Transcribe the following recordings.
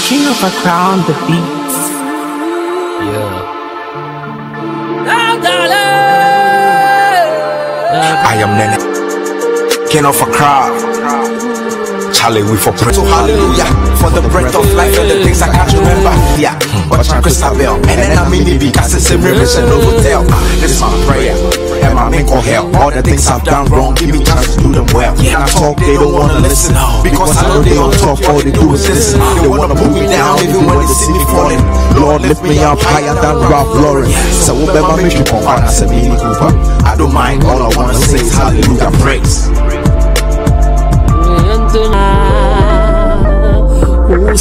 King of a crown, the beats. Yeah. I am Nene, king of a crowd. Charlie, we for praise. So hallelujah for the breath of life and the things I can't remember. Yeah, watch my crystal bell, and then I'm in the big. I say, remission no hotel. This is my prayer, and my main call hell. All the things I've done wrong, give me chance to do them well. Yeah, I talk, they don't wanna listen, because I know they on top. All they do is listen. They wanna put me down, even when they see me falling. Lord, lift me up higher than Ralph Lauren. So whatever make you come on, I say, Mini Cooper. I don't mind. All I wanna say is hallelujah, praise.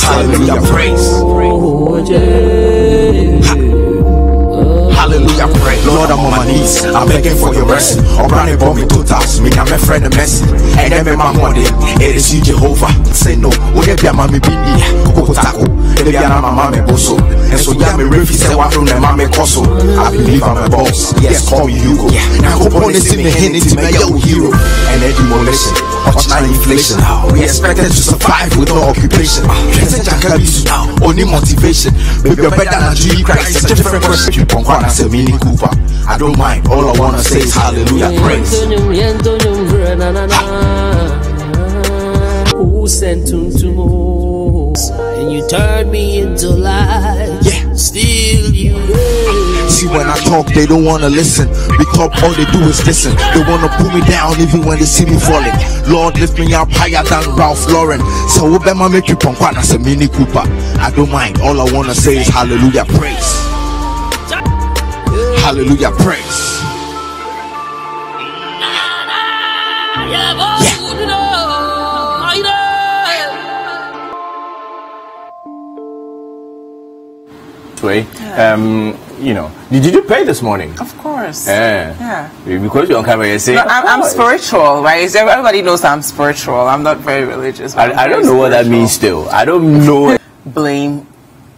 Hallelujah, praise. Hallelujah, praise. Lord, I'm on my knees. I'm begging for your mercy. I'm running for me 2,000. Me, I'm a friend of mercy. And then my money, it is you, Jehovah. Say no. Would it be a mommy be Coco Taco? It be a mamma bosso. And so, yeah, me refuse to walk from the mammy cosso. I believe I'm a boss. Yes, call me Hugo. Now, go on and see me hitting to my yo hero. And then demolition. Watch my inflation. We expected to survive with no occupation. Only motivation. Baby, you're better than Jesus Christ. A different question. You punk on, I say Mini Cooper. I don't mind. All I wanna say is hallelujah, praise. Who sent and you turned me into life. Yeah. Still you. See, when I talk, they don't wanna listen, because all they do is listen. They wanna pull me down even when they see me falling. Lord, lift me up higher than Ralph Lauren. So Obama make you punk on, I say Mini Cooper. I don't mind. All I wanna say is hallelujah, praise. Hallelujah, praise. You know, did you pray this morning? Of course. Yeah. Because you're on camera, you say, no, I'm spiritual, right? Everybody knows I'm spiritual. I'm not very religious. I don't know what that means still. I don't know. Blame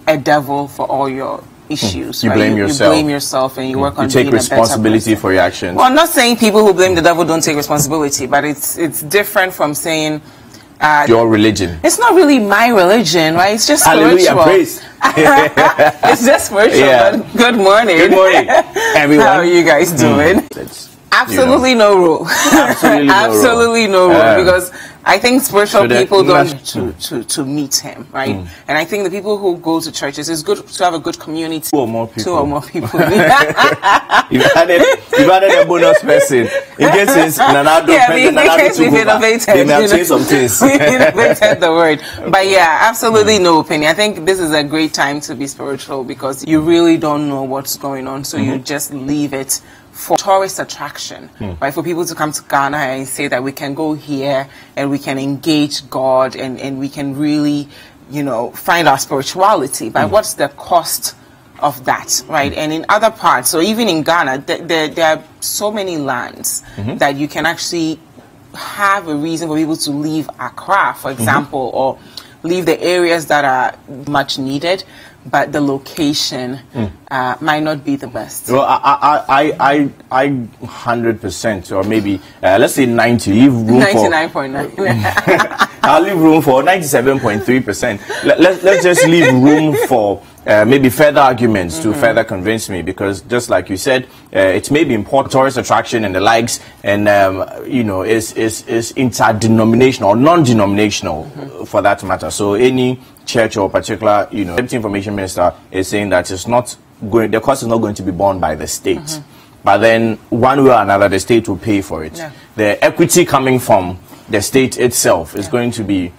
a devil for all your issues. You right? blame yourself. You blame yourself and you work on being a better person. You take responsibility for your actions. Well, I'm not saying people who blame the devil don't take responsibility, but it's different from saying your religion. It's not really my religion, right? It's just hallelujah, spiritual. praise. It's just spiritual. Yeah. Good morning. Good morning, everyone. How are you guys doing? Absolutely no rule. Absolutely no rule. Because I think spiritual people don't to meet him, right? And I think the people who go to churches, it's good to have a good community. Two or more people. You've added a bonus person. In case it's Nanado, they may have changed some things. We innovated the word. But yeah, absolutely no opinion. I think this is a great time to be spiritual because you really don't know what's going on. So you just leave it for tourist attraction, right? For people to come to Ghana and say that we can go here and we can engage God and we can really, you know, find our spirituality. But what's the cost of that, right? And in other parts, so even in Ghana, there are so many lands that you can actually have a reason for people to leave Accra, for example, or leave the areas that are much needed, but the location might not be the best. Well, I 100%, or maybe let's say 90. Leave room 99.9. I'll leave room for 97.3%. Let's just leave room for maybe further arguments to further convince me, because just like you said, it may be important tourist attraction and the likes, and you know, is interdenominational or non-denominational for that matter. So any church or particular, you know, Deputy Information Minister is saying that it's not going, the cost is not going to be borne by the state, but then one way or another the state will pay for it. The equity coming from the state itself is going to be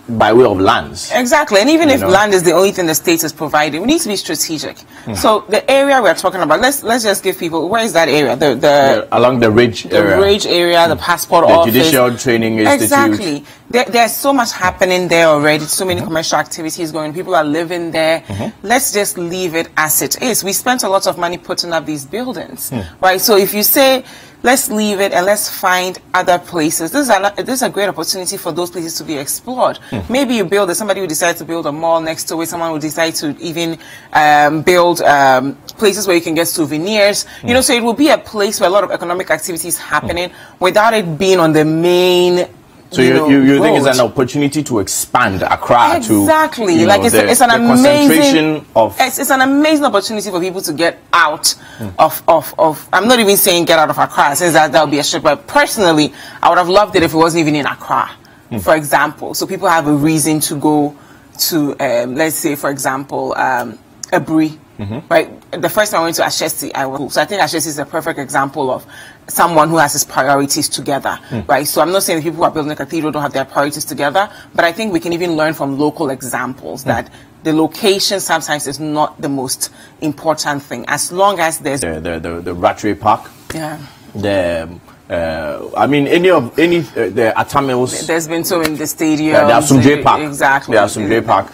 by way of lands. Exactly. And even if land is the only thing the state is providing, we need to be strategic. So the area we're talking about, let's just give people, where is that area? Along the ridge area. The ridge area, the passport office. The Judicial Training Institute. Exactly. There's so much happening there already, so many commercial activities going, people are living there. Let's just leave it as it is. We spent a lot of money putting up these buildings, right? So if you say, let's leave it and let's find other places. This is a great opportunity for those places to be explored. Maybe you build, somebody will decide to build a mall next to it. Someone will decide to even build places where you can get souvenirs. You know, so it will be a place where a lot of economic activities happening without it being on the main So you think it's an opportunity to expand Accra exactly. to Like it's an amazing it's an amazing opportunity for people to get out of I'm not even saying get out of Accra, since that would be a shift, but personally I would have loved it if it wasn't even in Accra, for example. So people have a reason to go to let's say, for example, Abri. Right. The first time I went to Ashesi, so I think Ashesi is a perfect example of someone who has his priorities together. Right. So I'm not saying the people who are building a cathedral don't have their priorities together, but I think we can even learn from local examples that the location sometimes is not the most important thing, as long as there's the Rattray Park. Yeah. I mean, the Atamils. There's been so in the stadium. There are some J Park. Exactly. There are some J Park.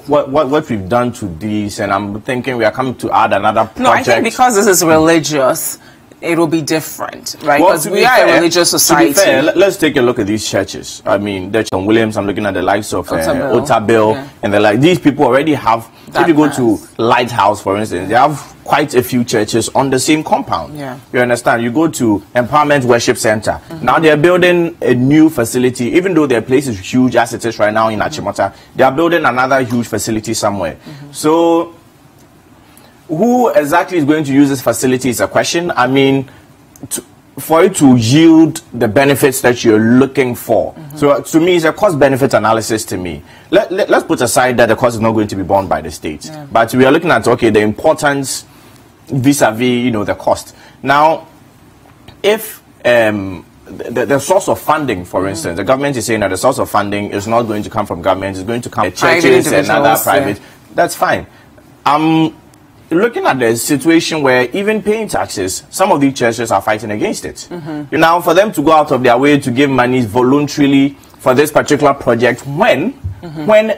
What we've done to these, and I'm thinking we are coming to add another project. No, I think because this is religious, it will be different, right? Because we are a religious society. To be fair, let's take a look at these churches. I mean, the John Williams. I'm looking at the likes of Otabil, and they're like, these people already have. If you go to Lighthouse, for instance, they have quite a few churches on the same compound. Yeah. You understand? You go to Empowerment Worship Center. Now they're building a new facility, even though their place is huge as it is right now in Achimota. They are building another huge facility somewhere. So who exactly is going to use this facility is a question. I mean, for it to yield the benefits that you're looking for. So to me, it's a cost-benefit analysis to me. Let's put aside that the cost is not going to be borne by the state. But we are looking at, okay, the importance vis-a-vis, the cost. Now, if the source of funding, for instance, the government is saying that the source of funding is not going to come from government, it's going to come from churches and other private. That's fine. Looking at the situation where even paying taxes, some of these churches are fighting against it. Now, for them to go out of their way to give money voluntarily for this particular project when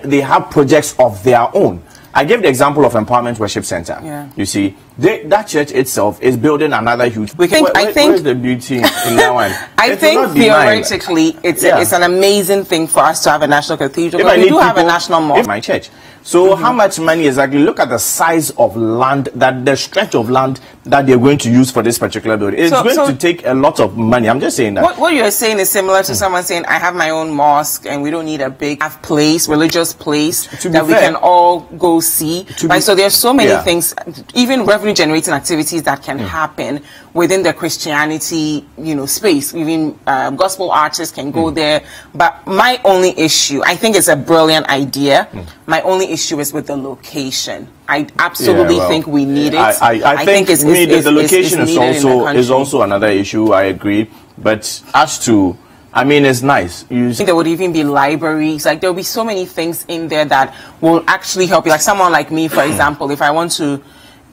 they have projects of their own. I gave the example of Empowerment Worship Center. You see, that church itself is building another huge. Where's the beauty in that one? I think theoretically, it's an amazing thing for us to have a national cathedral. We do have a national mosque. My church. So how much money exactly? Look at the size of land, the stretch of land that they're going to use for this particular building. It's going to take a lot of money. I'm just saying that. What you're saying is similar to someone saying, I have my own mosque and we don't need a big place, religious place that we can all go see. Right? So there's so many things, even revenue generating activities that can happen within the Christianity, space. Even gospel artists can go there. But my only issue, I think it's a brilliant idea. My only issue is with the location. I absolutely think we need it. I think the location is also another issue. I agree. But as to, I mean, it's nice. I think there would even be libraries. Like, there will be so many things in there that will actually help you. Like someone like me, for example, if I want to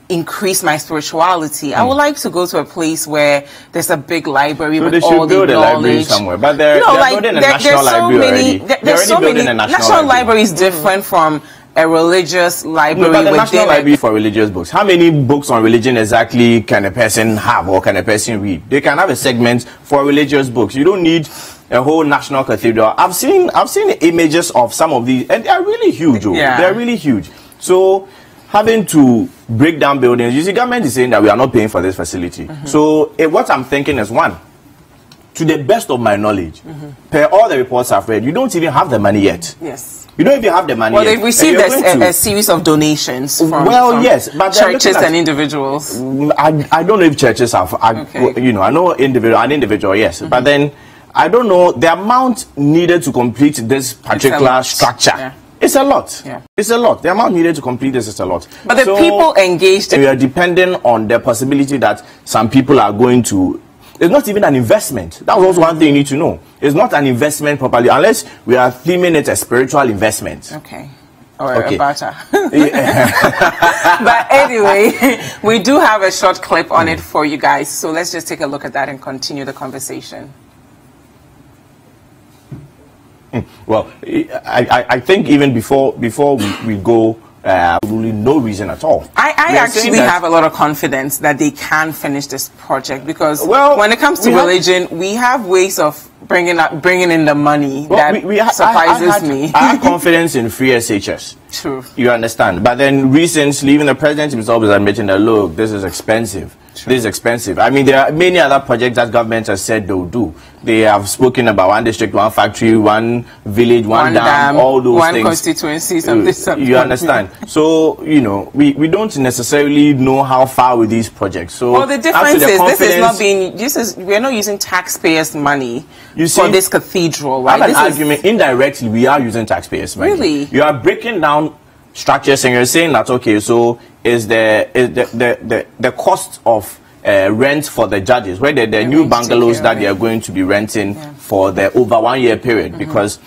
increase my spirituality, I would like to go to a place where there's a big library with all the knowledge. They should build a library somewhere, but they're building a national library already. There's so many. National library is different from a religious library. But the national library for religious books. How many books on religion exactly can a person have or can a person read? They can have a segment for religious books. You don't need a whole national cathedral. I've seen images of some of these, and they are really huge. They're really huge. So having to break down buildings, you see, government is saying that we are not paying for this facility. So what I'm thinking is, one, to the best of my knowledge, per all the reports I've read, you don't even have the money yet. Yes. You don't even have the money. Well, they've received a series of donations from, yes, but churches and individuals. I don't know if churches have. I know an individual, yes, but then I don't know the amount needed to complete this particular structure. Yeah. It's a lot. Yeah. It's a lot. The amount needed to complete this is a lot. But the people engaged. We are dependent on the possibility that some people are going to. It's not even an investment. That was also one thing you need to know. It's not an investment properly, unless we are theming it as spiritual investment. Okay. Or a barter. But anyway, we do have a short clip on it for you guys. So let's just take a look at that and continue the conversation. Well, I think even before we go, really no reason at all. I actually have a lot of confidence that they can finish this project, because when it comes to religion, we have ways of bringing in the money that surprises me. I have confidence in free SHS. True. You understand? But then recently, even the president himself is admitting that, look, this is expensive. This is expensive. I mean, there are many other projects that government has said they'll do. They have spoken about one district, one factory, one village, one dam, all those one things. One constituency, something. You understand? So, you know, we don't necessarily know how far with these projects. So, well, the difference is we're not using taxpayers' money for this cathedral, right? I have an argument. Indirectly, we are using taxpayers' money. Really? You are breaking down structures and you're saying that, okay, so is the cost of rent for the judges, where the new bungalows that they are going to be renting for the over 1 year period, because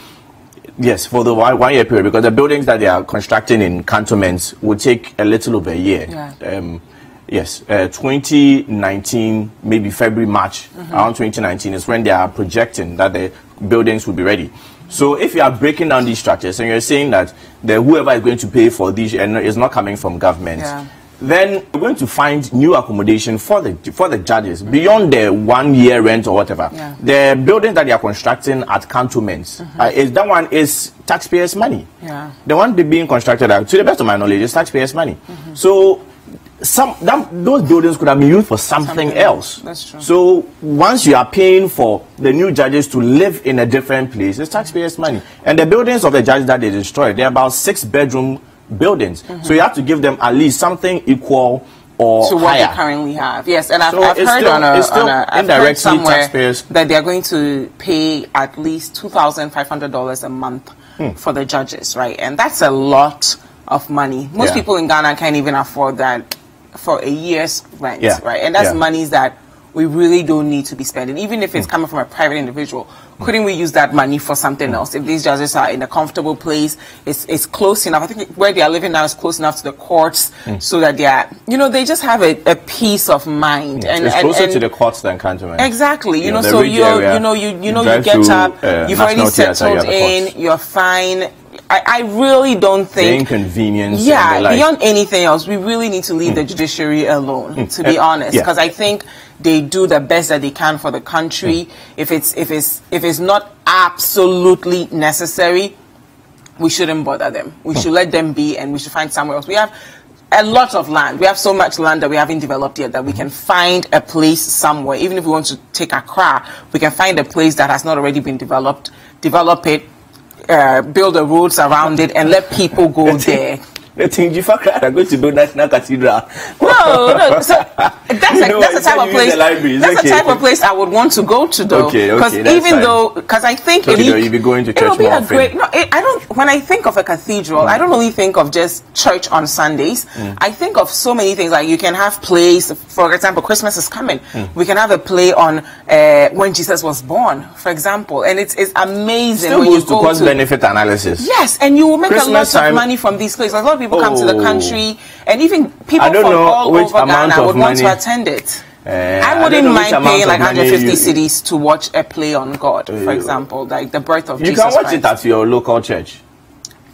yes, for the 1 year period, because the buildings that they are constructing in cantonments will take a little over a year. Yes, 2019, maybe February, March, around 2019 is when they are projecting that the buildings will be ready. So if you are breaking down these structures and you're saying that whoever is going to pay for these is not coming from government, then we're going to find new accommodation for the judges beyond the 1 year rent or whatever. The building that they are constructing at cantonments, that one is taxpayers' money. The one being constructed, to the best of my knowledge, is taxpayers' money. So those buildings could have been used for something else. That's true. So once you are paying for the new judges to live in a different place, it's taxpayers' money. And the buildings of the judges that they destroyed, they're about 6-bedroom buildings. So you have to give them at least something equal or to what higher. they currently have. Yes, and I've I've heard somewhere that they're going to pay at least $2,500 a month for the judges, right? And that's a lot of money. Most people in Ghana can't even afford that for a year's rent, right? And that's monies that we really don't need to be spending, even if it's coming from a private individual. Couldn't we use that money for something else? If these judges are in a comfortable place, it's close enough. I think where they are living now is close enough to the courts, so that they are, they just have a peace of mind. And it's closer to the courts than cantonment. Exactly. You get up, you've already settled in, you're fine. I really don't think the inconvenience. Beyond anything else, we really need to leave the judiciary alone, to be honest, because I think they do the best that they can for the country. If it's not absolutely necessary, we shouldn't bother them. We should let them be, and we should find somewhere else. We have a lot of land. We have so much land that we haven't developed yet that we can find a place somewhere. Even if we want to take Accra, we can find a place that has not already been developed, develop it, build the roads around it, and let people go there. The thing you are going to build National Cathedral. No. So that's the type of place. That's the type of place I would want to go to, though. Because because I think you'll be going to church more often. I don't. When I think of a cathedral, I don't only think of just church on Sundays. I think of so many things. Like you can have plays. For example, Christmas is coming. We can have a play on when Jesus was born, for example, and it's amazing. Still goes to cost benefit analysis. Yes, and you will make a lot of money from these plays. A lot of people come to the country, and even people from all over Ghana would want to attend it. I wouldn't mind paying like 150 cedis to watch a play on God, for example, like the birth of Jesus Christ. You can watch it at your local church.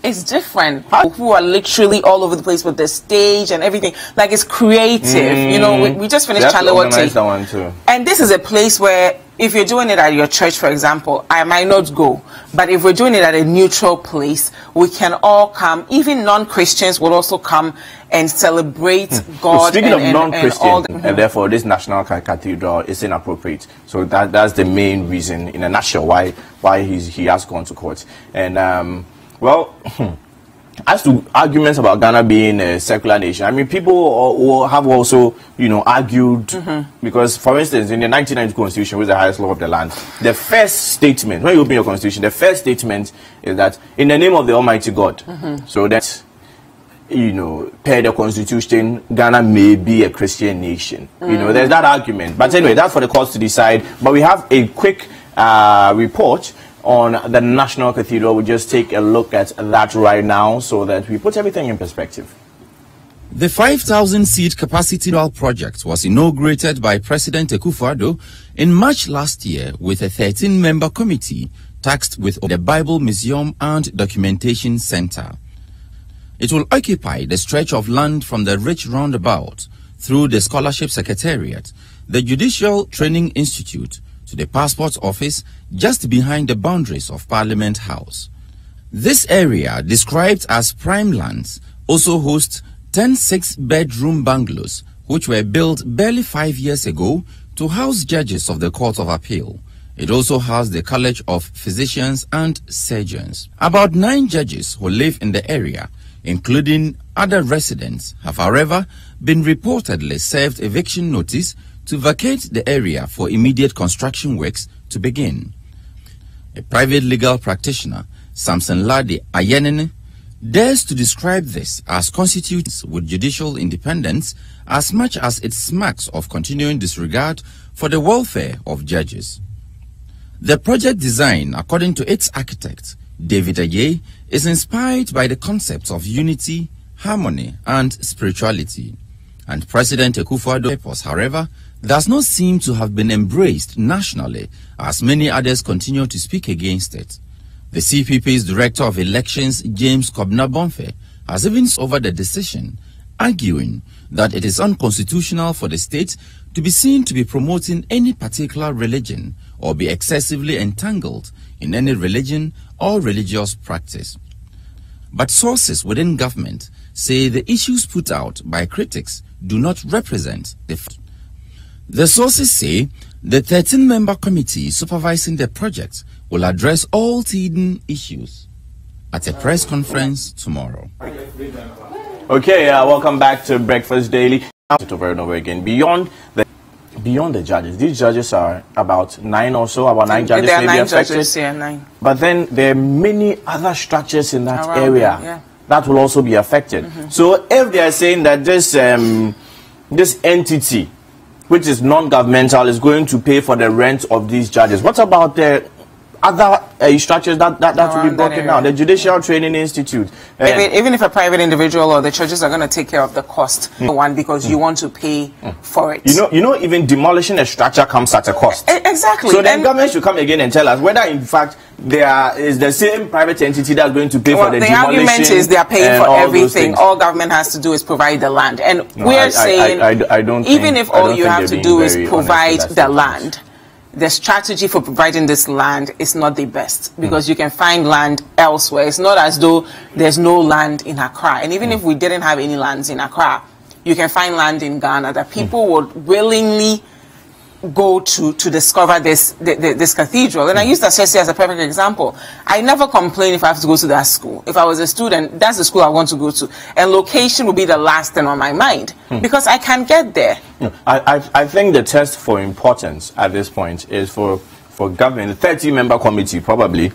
It's different. Who are literally all over the place with the stage and everything. Like, it's creative. We just finished Chalawati. And this is a place where, if you're doing it at your church, for example, I might not go. But if we're doing it at a neutral place, we can all come. Even non-Christians will also come and celebrate God. Speaking of non-Christian, and therefore this National Cathedral is inappropriate. So that's the main reason, in a nutshell, why he has gone to court. And as to arguments about Ghana being a secular nation, I mean, people have also, argued, because, for instance, in the 1990 Constitution, which is the highest law of the land, the first statement, when you open your Constitution, the first statement is that, in the name of the Almighty God, so that, per the Constitution, Ghana may be a Christian nation. There's that argument. But anyway, that's for the courts to decide. But we have a quick report on the National Cathedral. We'll just take a look at that right now so that we put everything in perspective. The 5,000-seat capacity project was inaugurated by President Akufo-Addo in March last year with a 13-member committee tasked with the Bible Museum and Documentation Center. It will occupy the stretch of land from the Rich Roundabout through the Scholarship Secretariat, the Judicial Training Institute, to the Passport Office just behind the boundaries of Parliament House. This area, described as prime lands, also hosts 10 6-bedroom bungalows which were built barely 5 years ago to house judges of the Court of Appeal. It also has the College of Physicians and Surgeons. About 9 judges who live in the area, including other residents, have however been reportedly served eviction notice to vacate the area for immediate construction works to begin. A private legal practitioner, Samson Ladi Ayenene, dares to describe this as constitutes with judicial independence as much as it smacks of continuing disregard for the welfare of judges. The project design, according to its architect, David Aye, is inspired by the concepts of unity, harmony, and spirituality. And President Akufo-Addo's purpose, however, does not seem to have been embraced nationally, as many others continue to speak against it. The CPP's Director of Elections, James Kobna-Bonfe, has even over the decision, arguing that it is unconstitutional for the state to be seen to be promoting any particular religion or be excessively entangled in any religion or religious practice. But sources within government say the issues put out by critics do not represent the fact. The sources say the 13-member committee supervising the project will address all teething issues at a press conference tomorrow. Okay, welcome back to Breakfast Daily. Over and over again. Beyond the judges, these judges are about 9 or so, about 9 judges there are may 9 be affected. judges, yeah, 9. But then there are many other structures in that Around area them, yeah. that will also be affected. So if they are saying that this entity, which is non-governmental, is going to pay for the rent of these judges, what about the other structures that will be broken down? The Judicial Training Institute. Even if a private individual or the churches are going to take care of the cost, because you want to pay for it. You know, even demolishing a structure comes at a cost. Exactly. So then government should come again and tell us whether, in fact, there is the same private entity that's going to pay for the demolition. The argument is they are paying for everything. All government has to do is provide the land, and we're saying I don't even think, if all you have to do is provide the land. The strategy for providing this land is not the best, because you can find land elsewhere. It's not as though there's no land in Accra. And even if we didn't have any lands in Accra, you can find land in Ghana that people would willingly go to discover this cathedral. And I use Asese as a perfect example. I never complain if I have to go to that school. If I was a student, that's the school I want to go to. And location would be the last thing on my mind, because I can get there. I think the test for importance at this point is for government, the 30-member committee probably,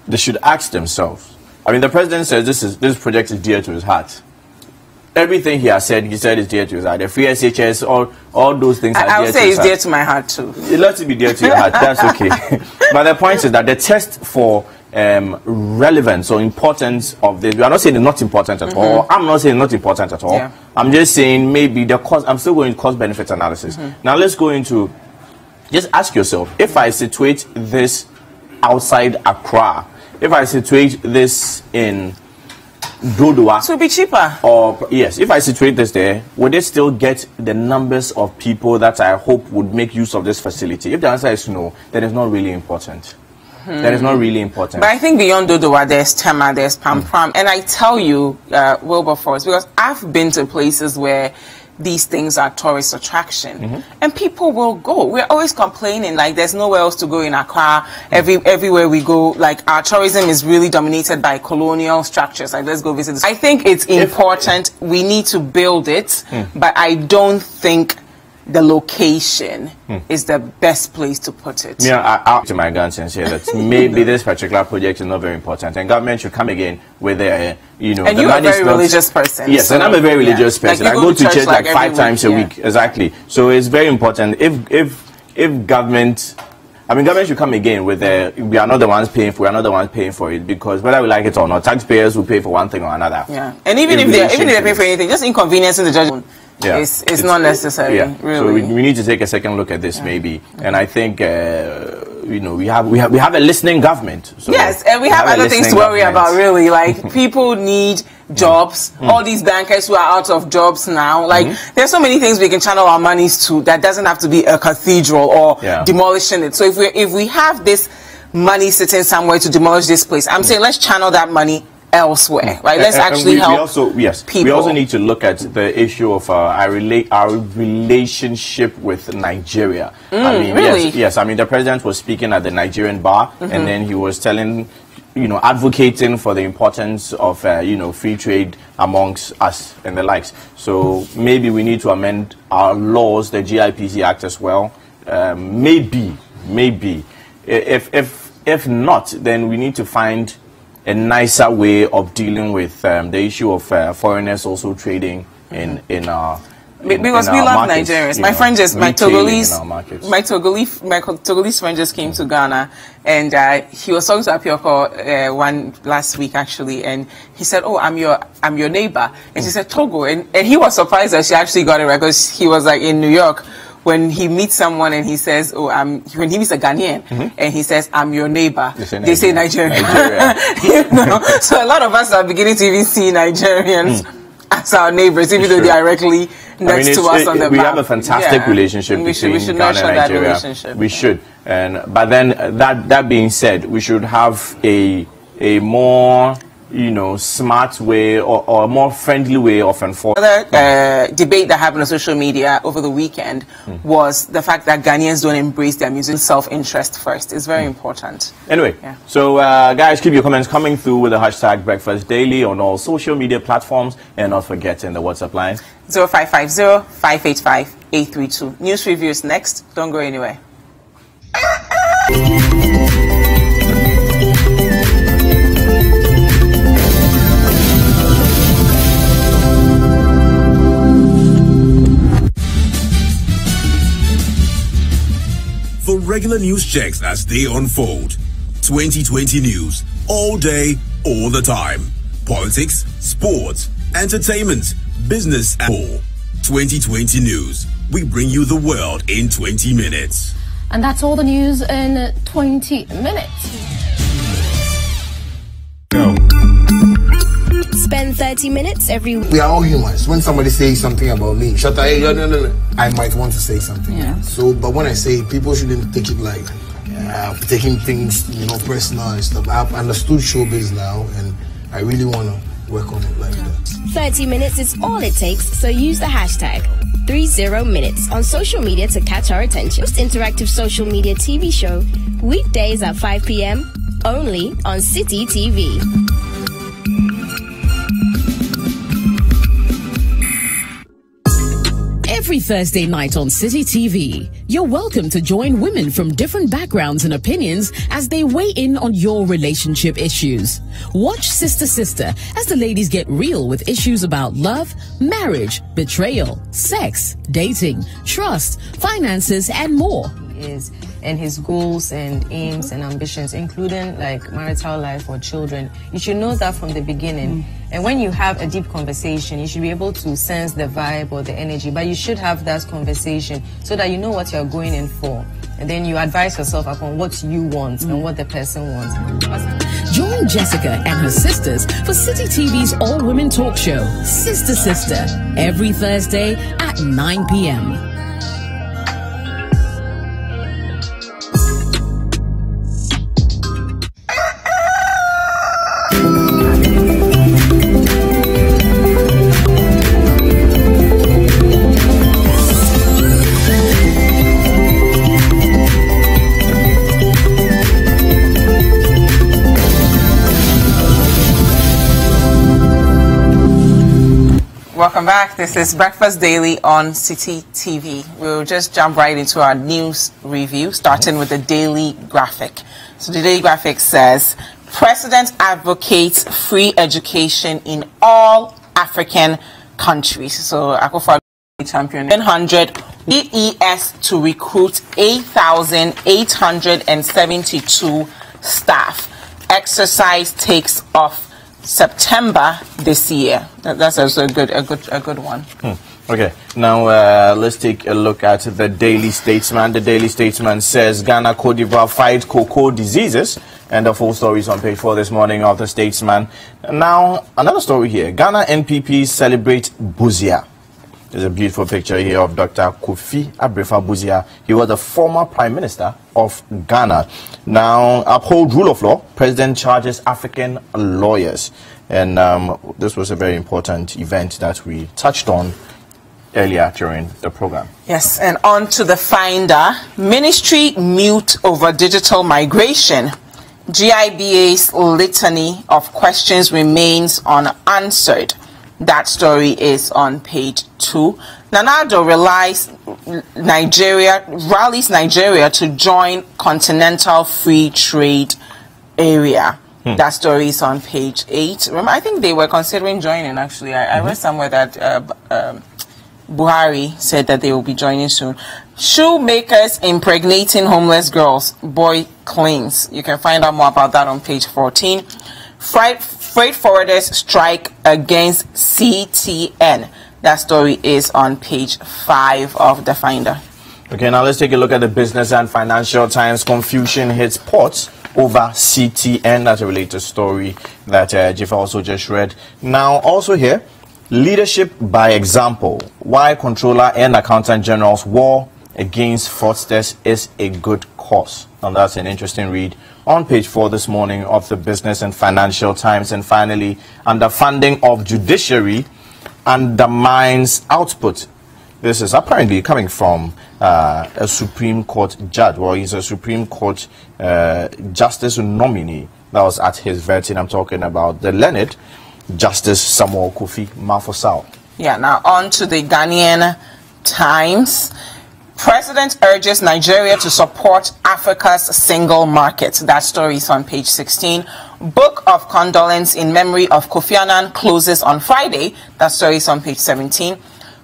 they should ask themselves. I mean, the president says this project is dear to his heart. Everything he said is dear to his heart. The free SHS, all those things are dear to his heart. I would say it's dear to my heart too. It lets it be dear to your heart. That's okay. But the point is that the test for relevance or importance of this, we are not saying it's not important at all. I'm not saying it's not important at all. Yeah. I'm just saying maybe the cost. I'm still going to cost-benefit analysis. Now let's go into, just ask yourself, if I situate this outside Accra, if I situate this in Dodua, so it'll be cheaper. Or yes, if I situate this there, would it still get the numbers of people that I hope would make use of this facility? If the answer is no, then it's not really important. That is not really important. But I think beyond Dodua, there's Tema, there's Pampram, and I tell you, Wilberforce, because I've been to places where these things are tourist attraction, and people will go. We're always complaining like there's nowhere else to go in Accra. Everywhere we go, like our tourism is really dominated by colonial structures. Like, let's go visit this. I think it's important. We need to build it, but I don't think the location is the best place to put it. Yeah, I'll to my guns and say that maybe this particular project is not very important, and government should come again with their, you know. And you're a very religious person. Yes, so, and I'm a very religious person. Like, I go to church like 5 times a week. Exactly. So it's very important. If government, I mean, government should come again with we are not the ones paying for. We are not the ones paying for it, because whether we like it or not, taxpayers will pay for one thing or another. Yeah, and even if they pay for anything, just inconveniencing the judge. Yeah, it's not necessary. Yeah. Really. So we need to take a second look at this, maybe. And I think you know, we have a listening government. So yes, and we have other things to worry about, really. Like, people need jobs. All these bankers who are out of jobs now. Like, there's so many things we can channel our monies to that doesn't have to be a cathedral or demolishing it. So if we have this money sitting somewhere to demolish this place, I'm saying let's channel that money elsewhere, right? Let's actually help people. We also need to look at the issue of our relationship with Nigeria. I mean, really? yes. I mean, the president was speaking at the Nigerian bar, and then he was telling, advocating for the importance of, free trade amongst us and the likes. So maybe we need to amend our laws, the GIPC Act as well. Maybe. If not, then we need to find a nicer way of dealing with the issue of foreigners also trading in our because we love Nigerians. My friend my Togolese friend just came to Ghana, and he was talking to Apioko one last week actually, and he said, "Oh, I'm your neighbor," and she said Togo, and he was surprised that she actually got it right, because he was like in New York. When he meets someone and he says, "Oh, when he meets a Ghanaian and he says, I'm your neighbor," they say Nigerian. So a lot of us are beginning to even see Nigerians as our neighbors, even though they are directly next to us on the map. We have a fantastic relationship between Ghana and Nigeria. We should. But then that being said, we should have a more smart way or a more friendly way of enforcing. Another debate that happened on social media over the weekend was the fact that Ghanaians don't embrace their music self-interest first. It's very important. Anyway, so guys, keep your comments coming through with the hashtag Breakfast Daily on all social media platforms, and not forgetting the WhatsApp line 0550-585-832. News reviews next. Don't go anywhere. For regular news checks as they unfold. 2020 news, all day, all the time. Politics, sports, entertainment, business, and more. 2020 news. We bring you the world in 20 minutes. And that's all the news in 20 minutes. Go. Spend 30 minutes every week. We are all humans. When somebody says something about me, shut up, no, I might want to say something. Yeah. So, but when I say it, people shouldn't take it like taking things, personal and stuff. I've understood showbiz now, and I really want to work on it like that. 30 minutes is all it takes, so use the hashtag 30minutes on social media to catch our attention. Most interactive social media TV show, weekdays at 5 p.m. only on City TV. Every Thursday night on City TV, you're welcome to join women from different backgrounds and opinions as they weigh in on your relationship issues. Watch Sister Sister as the ladies get real with issues about love, marriage, betrayal, sex, dating, trust, finances, and more. And his goals and aims and ambitions, including like marital life or children. You should know that from the beginning. And when you have a deep conversation, you should be able to sense the vibe or the energy, but you should have that conversation so that you know what you're going in for. And then you advise yourself upon what you want and what the person wants. Join Jessica and her sisters for City TV's all-women talk show, Sister Sister, every Thursday at 9 p.m. Welcome back. This is Breakfast Daily on City TV. We'll just jump right into our news review, starting with the daily graphic. So the daily graphic says, President advocates free education in all African countries. So Akufo champion 100 EES to recruit 8,872 staff. Exercise takes off September this year. That's also a good one. Okay, now let's take a look at the Daily Statesman. The Daily Statesman says Ghana, Cote d'Ivoire fight cocoa diseases, and the full story is on page 4 this morning of the Statesman. Now another story here: Ghana NPP celebrate Buzia. There's a beautiful picture here of Dr. Kofi Abrefa Buzia. He was the former Prime Minister of Ghana. Now, uphold rule of law. President charges African lawyers. And this was a very important event that we touched on earlier during the program. Yes, and on to the Finder. Ministry mute over digital migration. GIBA's litany of questions remains unanswered. That story is on page 2. Nanado rallies Nigeria to join Continental Free Trade Area. That story is on page 8. Remember, I think they were considering joining, actually. I read somewhere that Buhari said that they will be joining soon. Shoemakers impregnating homeless girls. Boy claims. You can find out more about that on page 14. Freight forwarders strike against CTN. That story is on page 5 of the Finder. Okay, now let's take a look at the Business and Financial Times. Confusion hits ports over CTN. That's a related story that Jifa also just read. Now, also here, leadership by example. Why Controller and Accountant General's war against fraudsters is a good cause. And that's an interesting read on page 4 this morning of the Business and Financial Times. And finally, underfunding of judiciary undermines output. This is apparently coming from a Supreme Court judge. Well, he's a Supreme Court justice nominee that was at his vetting. I'm talking about the Leonard Justice Samuel Kofi Mafosao. Yeah, now on to the Ghanaian Times. President urges Nigeria to support Africa's single market. That story is on page 16. Book of condolence in memory of Kofi Annan closes on Friday. That story is on page 17.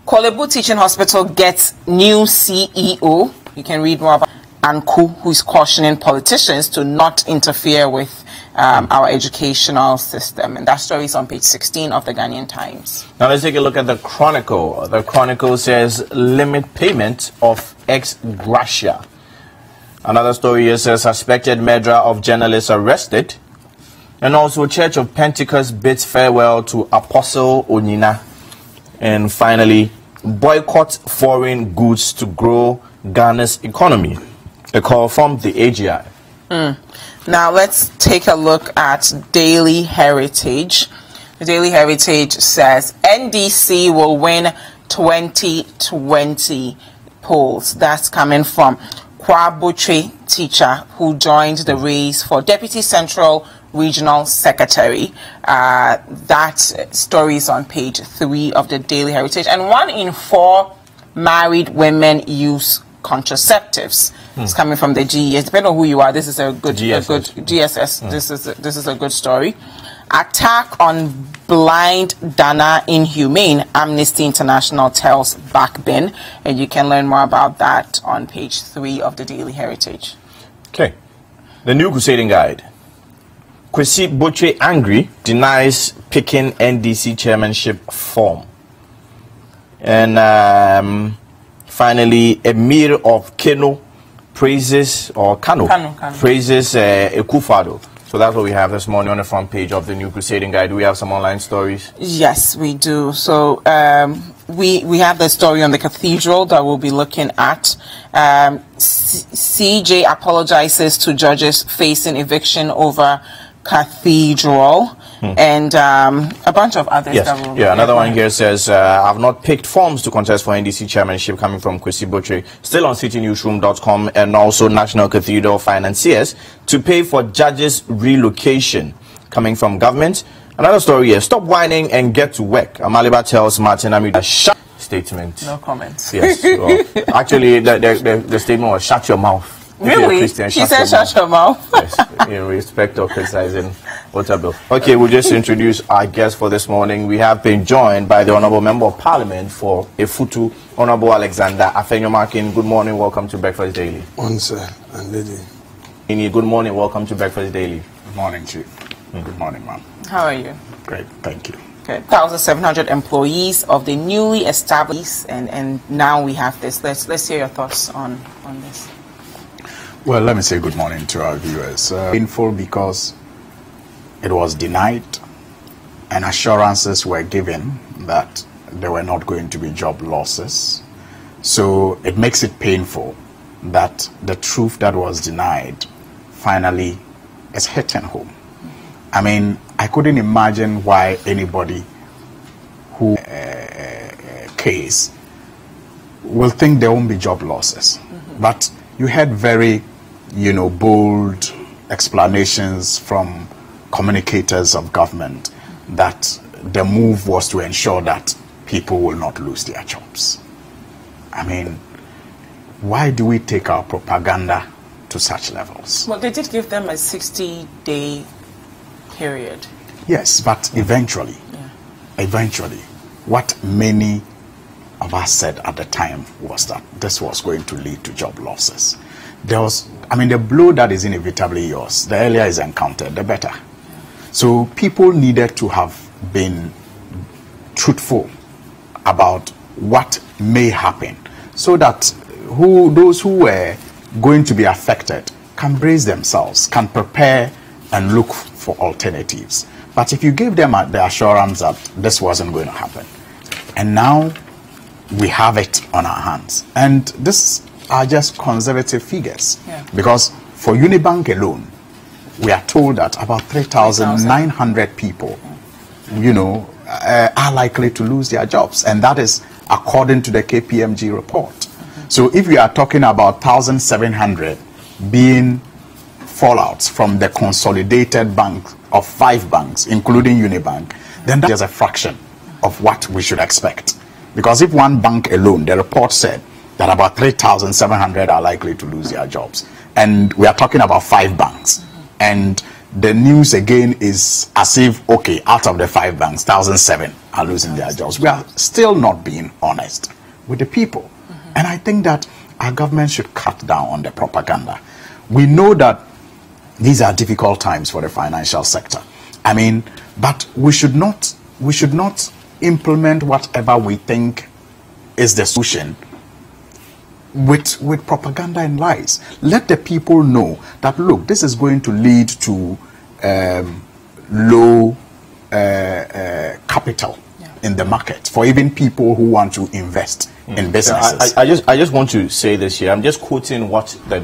Kolebu Teaching Hospital gets new CEO. You can read more about Anku, who is cautioning politicians to not interfere with our educational system. And that story is on page 16 of the Ghanaian Times. Now let's take a look at the Chronicle. The Chronicle says limit payment of ex gratia. Another story here says suspected murderer of journalists arrested. And also Church of Pentecost bids farewell to Apostle Onyina. And finally, boycott foreign goods to grow Ghana's economy. A call from the AGI. Now let's take a look at Daily Heritage. The Daily Heritage says NDC will win 2020 polls. That's coming from Kwabutre teacher who joined the race for Deputy Central Regional Secretary. That story is on page 3 of the Daily Heritage. And 1 in 4 married women use contraceptives. It's coming from the GES. Depending on who you are, this is a good GSS. This is a good story. Attack on blind Dana inhumane. Amnesty International tells Backbin, and you can learn more about that on page 3 of the Daily Heritage. Okay, the New Crusading Guide. Kwesi Boche angry, denies picking NDC chairmanship form. And finally, Emir of Kano praises, or Kano. Praises Ekufado. So that's what we have this morning on the front page of the New Crusading Guide. Do we have some online stories? Yes, we do. So we have the story on the cathedral that we'll be looking at. CJ apologizes to judges facing eviction over cathedral. And a bunch of others. Yes. That will Another one here says, I've not picked forms to contest for NDC chairmanship, coming from Kwesi Boche. Still on citynewsroom.com, and also National Cathedral financiers to pay for judges' relocation, coming from government. Another story here, stop whining and get to work. Amaliba tells Martin Amidu a statement. No comments. Yes. Well, actually, the statement was shut your mouth. Really? She said shut your mouth. Yes, in respect of criticizing Otabil. Okay, we'll just introduce our guest for this morning. We have been joined by the Honourable Member of Parliament for Efutu, Honourable Alexander Afenyomakin. Good morning, welcome to Breakfast Daily. Morning, sir, and lady. Good morning, welcome to Breakfast Daily. Good morning, Chief. Good morning, ma'am. How are you? Great, thank you. Okay, 1,700 employees of the newly established, and now we have this. Let's hear your thoughts on this. Well, let me say good morning to our viewers. Painful because it was denied and assurances were given that there were not going to be job losses. So it makes it painful that the truth that was denied finally is hitting home. I mean, I couldn't imagine why anybody who case will think there won't be job losses. But you had very, bold explanations from communicators of government that the move was to ensure that people will not lose their jobs. I mean, why do we take our propaganda to such levels? Well, they did give them a 60-day period. Yes, but eventually, what many of us said at the time was that this was going to lead to job losses. The blow that is inevitably yours, the earlier is encountered, the better. So people needed to have been truthful about what may happen, so that those who were going to be affected can brace themselves, can prepare and look for alternatives. But if you gave them the assurance that this wasn't going to happen, and now we have it on our hands, and these are just conservative figures, because for Unibank alone, we are told that about 3,900 people, are likely to lose their jobs, and that is according to the KPMG report. So if we are talking about 1,700 being fallouts from the consolidated bank of 5 banks, including Unibank, then that is a fraction of what we should expect. Because if one bank alone, the report said that about 3,700 are likely to lose their jobs, and we are talking about 5 banks, and the news again is as if, okay, out of the 5 banks, 1,007 are losing their jobs. We are still not being honest with the people. And I think that our government should cut down on the propaganda. We know that these are difficult times for the financial sector. I mean, but we should not implement whatever we think is the solution with propaganda and lies. Let the people know that, look, this is going to lead to low capital in the market for even people who want to invest in businesses. I just want to say this here. I'm just quoting what the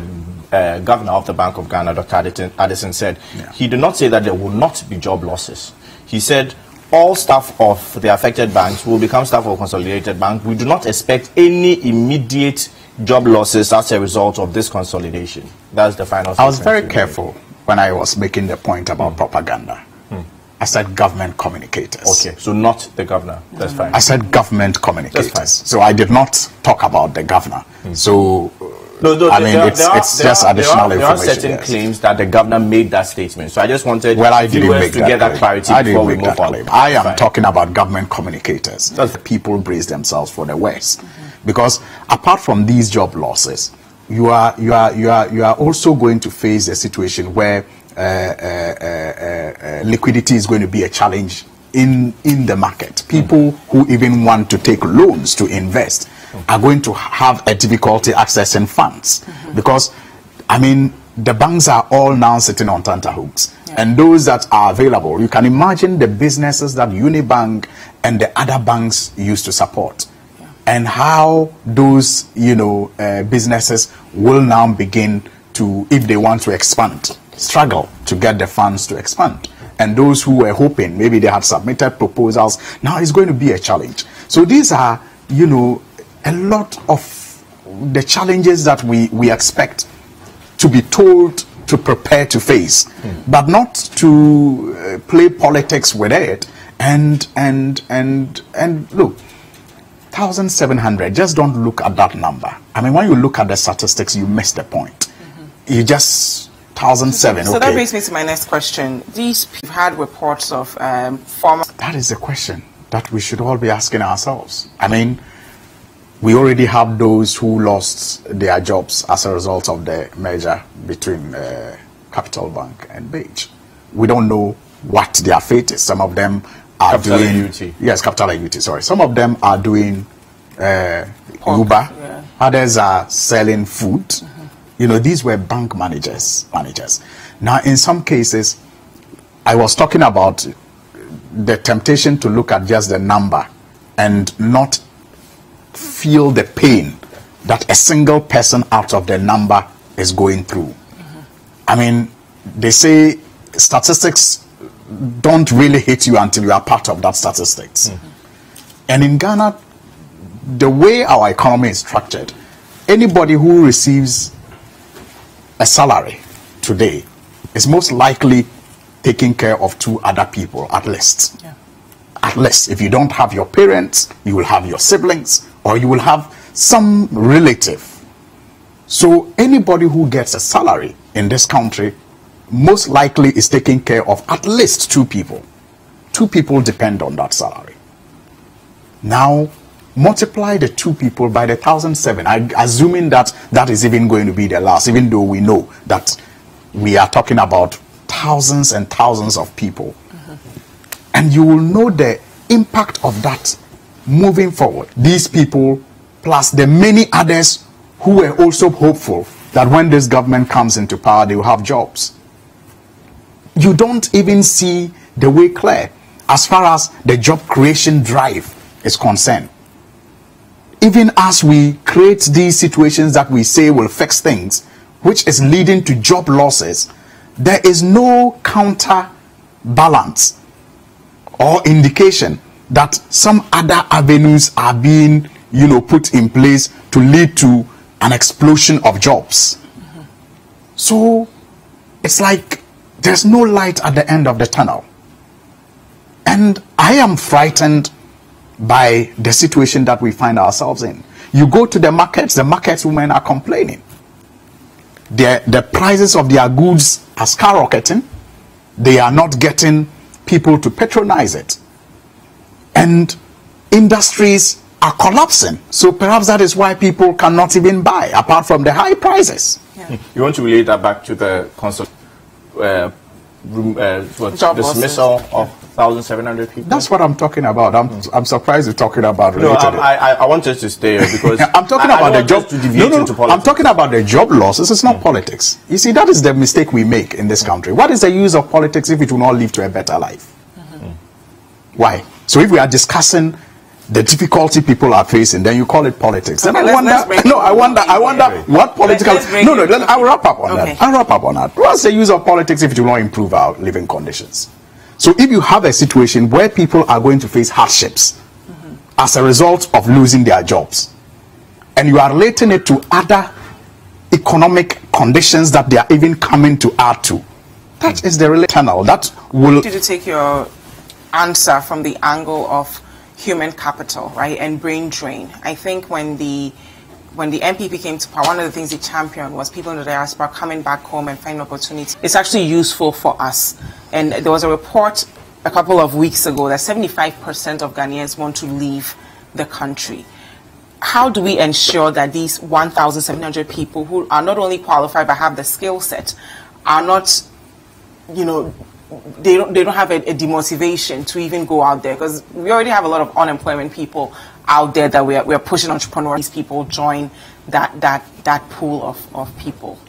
governor of the Bank of Ghana, Dr. Addison, said. He did not say that there will not be job losses. He said all staff of the affected banks will become staff of Consolidated Bank. We do not expect any immediate job losses as a result of this consolidation. That's the final statement. I was very careful when I was making the point about propaganda. I said government communicators. Okay, so not the governor. That's fine. I said government communicators. So I did not talk about the governor. So it's just additional information. There are certain claims that the governor made that statement. So I just wanted I didn't make to get that clarity before we move on. I am talking about government communicators. That's people brace themselves for the worst. Because apart from these job losses, you are also going to face a situation where liquidity is going to be a challenge in the market. People who even want to take loans to invest are going to have a difficulty accessing funds, because the banks are all now sitting on tenterhooks, and those that are available, you can imagine the businesses that Unibank and the other banks used to support, and how those businesses will now begin to, if they want to expand, struggle to get the funds to expand. And those who were hoping, maybe they had submitted proposals, now it's going to be a challenge. So these are, a lot of the challenges that we expect to be told to prepare to face, but not to play politics with it. And look, 1,700, just don't look at that number. When you look at the statistics, you miss the point. You just 1,007. So that brings me to my next question. You've had reports of former... That is the question that we should all be asking ourselves. We already have those who lost their jobs as a result of the merger between Capital Bank and Beige. We don't know what their fate is. Some of them are doing... Yes, Capital AUT, sorry. Some of them are doing Uber. Others are selling food. These were bank managers. Now, in some cases, I was talking about the temptation to look at just the number and not feel the pain that a single person out of the number is going through. They say statistics don't really hit you until you are part of that statistics. And in Ghana, the way our economy is structured, anybody who receives a salary today is most likely taking care of 2 other people at least. At least. If you don't have your parents, you will have your siblings, or you will have some relative. So anybody who gets a salary in this country most likely is taking care of at least 2 people. 2 people depend on that salary. Now, multiply the 2 people by the 1,007, assuming that that is even going to be the last, even though we know that we are talking about thousands and thousands of people. And you will know the impact of that moving forward. These people, plus the many others who were also hopeful that when this government comes into power, they will have jobs. You don't even see the way clear as far as the job creation drive is concerned. Even as we create these situations that we say will fix things, which is leading to job losses, there is no counterbalance or indication that some other avenues are being, put in place to lead to an explosion of jobs. So it's like there's no light at the end of the tunnel. And I am frightened by the situation that we find ourselves in. You go to the markets women are complaining. The prices of their goods are skyrocketing. They are not getting people to patronize it. And industries are collapsing. So perhaps that is why people cannot even buy, apart from the high prices. You want to relate that back to the dismissal of 1,700 people? That's what I'm talking about. I'm surprised you're talking about related. No, I wanted to stay here because I'm talking about the job. No, I'm talking about the job losses. It's not politics. You see, that is the mistake we make in this country. What is the use of politics if it will not lead to a better life? Why? So if we are discussing the difficulty people are facing, then you call it politics. Okay, then I wonder what political. I'll wrap up on that. I'll wrap up on that. What's the use of politics if it will not improve our living conditions? So if you have a situation where people are going to face hardships as a result of losing their jobs, and you are relating it to other economic conditions that they are even coming to add to, that is the real tunnel that will. Did you take your answer from the angle of human capital, right, and brain drain? I think when the MPP came to power, one of the things they championed was people in the diaspora coming back home and finding opportunities. It's actually useful for us. And there was a report a couple of weeks ago that 75% of Ghanaians want to leave the country. How do we ensure that these 1,700 people who are not only qualified but have the skill set are not, they don't have a demotivation to even go out there? Because we already have a lot of unemployment people out there that we are pushing entrepreneurs. These people join that pool of people.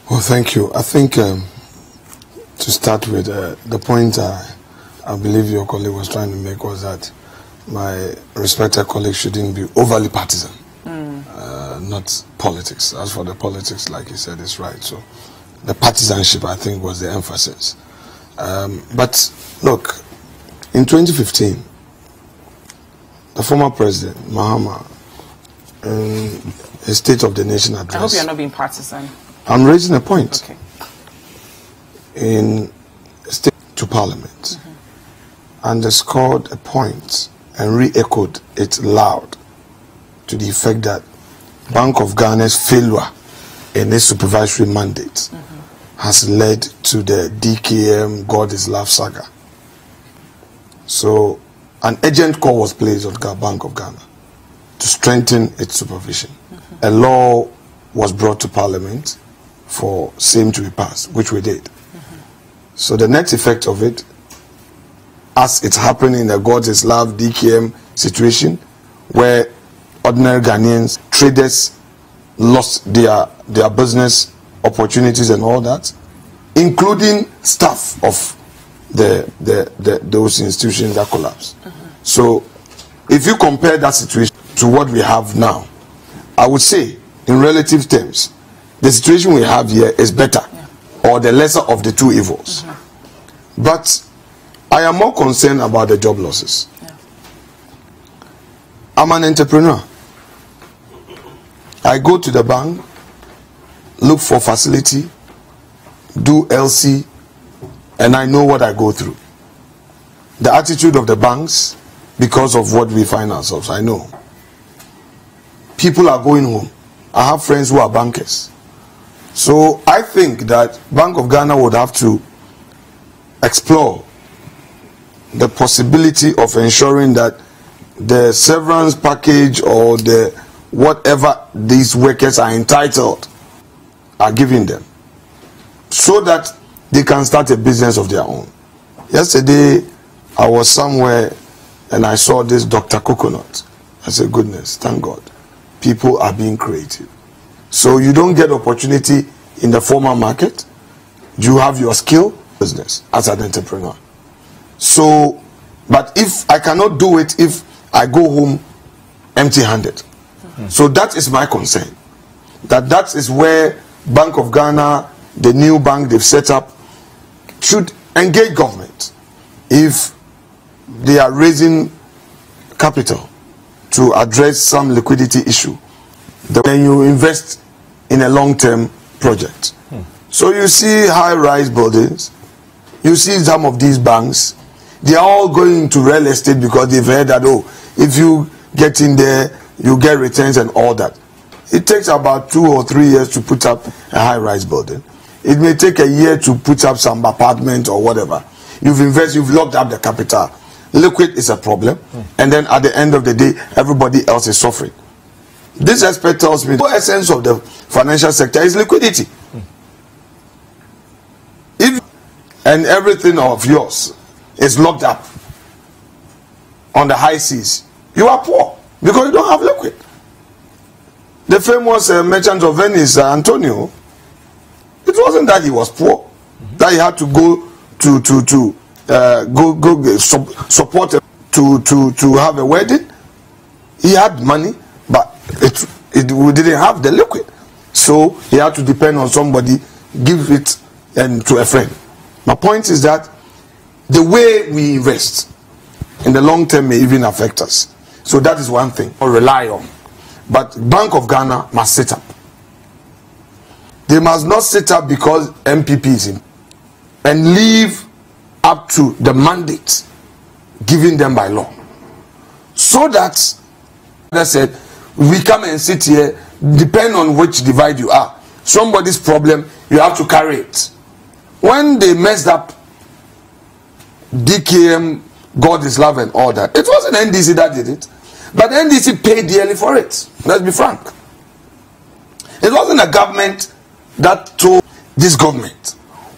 Well, thank you. I think to start with, the point I believe your colleague was trying to make was that my respected colleague shouldn't be overly partisan, not politics. As for the politics, like he said, is right. So the partisanship, I think, was the emphasis. But look, in 2015, the former president, Mahama, in his State of the Nation address... I hope you're not being partisan. I'm raising a point. Okay. In State to Parliament, underscored a point and re-echoed it loud to the effect that Bank of Ghana's failure in its supervisory mandate has led to the DKM God is Love saga. So an urgent call was placed on the Bank of Ghana to strengthen its supervision. A law was brought to Parliament for same to be passed, which we did. So the next effect of it, as it's happening in the God is Love DKM situation, where ordinary Ghanaians, traders lost their business opportunities and all that, including staff of those institutions that collapsed. So if you compare that situation to what we have now, I would say in relative terms the situation we have here is better, or the lesser of the two evils. But I am more concerned about the job losses. Yeah. I'm an entrepreneur. I go to the bank, look for facility, do LC, and I know what I go through. The attitude of the banks, because of what we find ourselves, I know. People are going home. I have friends who are bankers. So I think that Bank of Ghana would have to explore the possibility of ensuring that the severance package or the whatever these workers are entitled are giving them, so that they can start a business of their own. Yesterday I was somewhere and I saw this Dr. Coconut. I said, goodness, thank God, people are being creative. So you don't get opportunity in the formal market. You have your skill business as an entrepreneur. So, but if I cannot do it if I go home empty-handed. So that is my concern. That is where Bank of Ghana, the new bank they've set up, should engage government if they are raising capital to address some liquidity issue. Then you invest in a long-term project. So you see high-rise buildings, you see some of these banks, they are all going into real estate because they've heard that, oh, if you get in there, you get returns and all that. It takes about 2 or 3 years to put up a high-rise building. It may take a year to put up some apartment or whatever. You've invested, you've locked up the capital. Liquid is a problem, and then at the end of the day, everybody else is suffering. This aspect tells me the essence of the financial sector is liquidity. If and everything of yours is locked up on the high seas, you are poor because you don't have liquid. The famous merchant of Venice, Antonio, it wasn't that he was poor, that he had to go support to have a wedding. He had money, but we didn't have the liquid, so he had to depend on somebody, give it to a friend. My point is that the way we invest in the long term may even affect us. So that is one thing or rely on. But Bank of Ghana must sit up. They must not sit up because MPP is in, and leave up to the mandate given them by law. So that, as I said, we come and sit here, depend on which divide you are. Somebody's problem, you have to carry it. When they messed up DKM, God is love and all that, it wasn't NDC that did it. But NDC paid dearly for it. Let's be frank. It wasn't a government that told this government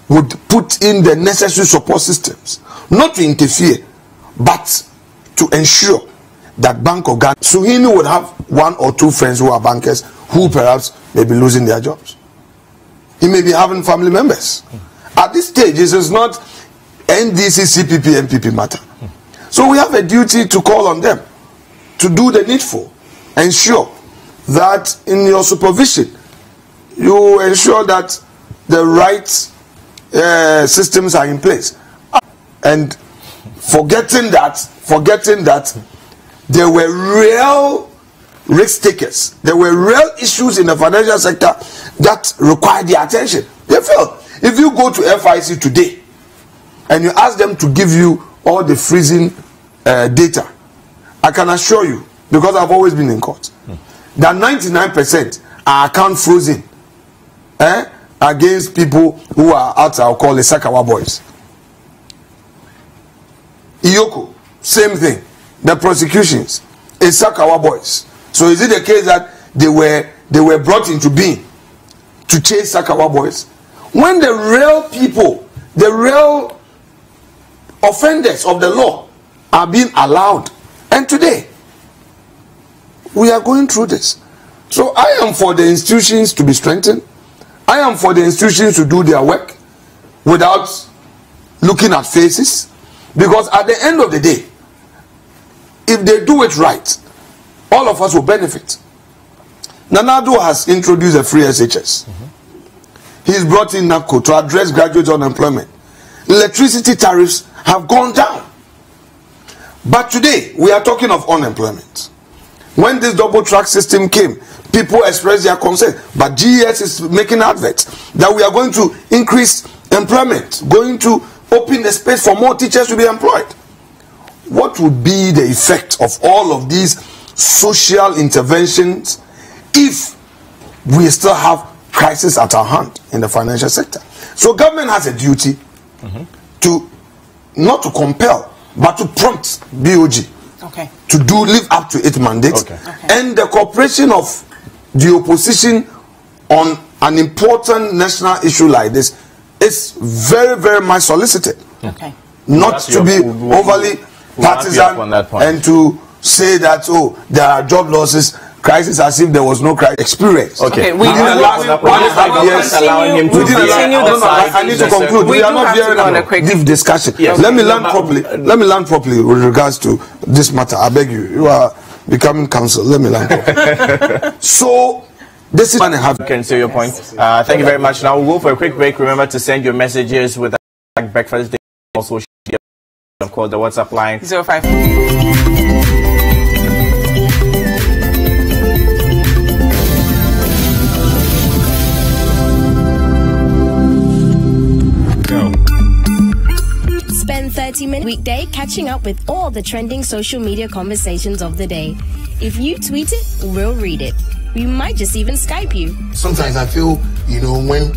would put in the necessary support systems, not to interfere, but to ensure that Bank of Ghana, Suhini would have 1 or 2 friends who are bankers who perhaps may be losing their jobs. He may be having family members. At this stage, this is not NDC, CPP, MPP matter. So we have a duty to call on them to do the needful. Ensure that in your supervision, you ensure that the right systems are in place. And forgetting that there were real risk takers, there were real issues in the financial sector that required their attention. They failed. If you go to FIC today and you ask them to give you all the freezing data, I can assure you, because I've always been in court, that 99% are account frozen against people who are out, I'll call the Sakawa boys. Iyoko, same thing. The prosecutions is Sakawa boys. So is it the case that they were brought into being to chase Sakawa boys? When the real people, the real offenders of the law are being allowed. And today, we are going through this. So I am for the institutions to be strengthened. I am for the institutions to do their work without looking at faces. Because at the end of the day, if they do it right, all of us will benefit. Nanado has introduced a free SHS. He's brought in NACO to address graduate unemployment. electricity tariffs have gone down. But today, we are talking of unemployment. When this double track system came, people expressed their concern. But GES is making adverts that we are going to increase employment, going to open the space for more teachers to be employed. What would be the effect of all of these social interventions if we still have crisis at our hand in the financial sector? So government has a duty to not to compel, but to prompt BOG to live up to its mandate. And the cooperation of the opposition on an important national issue like this is very, very much solicited. Not to be overly partisan and to say that, oh, there are job losses, crisis, as if there was no crisis experience. We I need to conclude. We are not hearing a deep discussion. Let me learn properly. Let me learn properly with regards to this matter. I beg you. You are becoming counsel. Let me learn properly. So this is one I have. You can say your point. Thank you very much. Now we'll go for a quick break. Remember to send your messages with Breakfast Day, also of course the WhatsApp line 05. Spend 30 minutes weekday catching up with all the trending social media conversations of the day. If you tweet it, we'll read it. We might just even Skype you. Sometimes I feel, when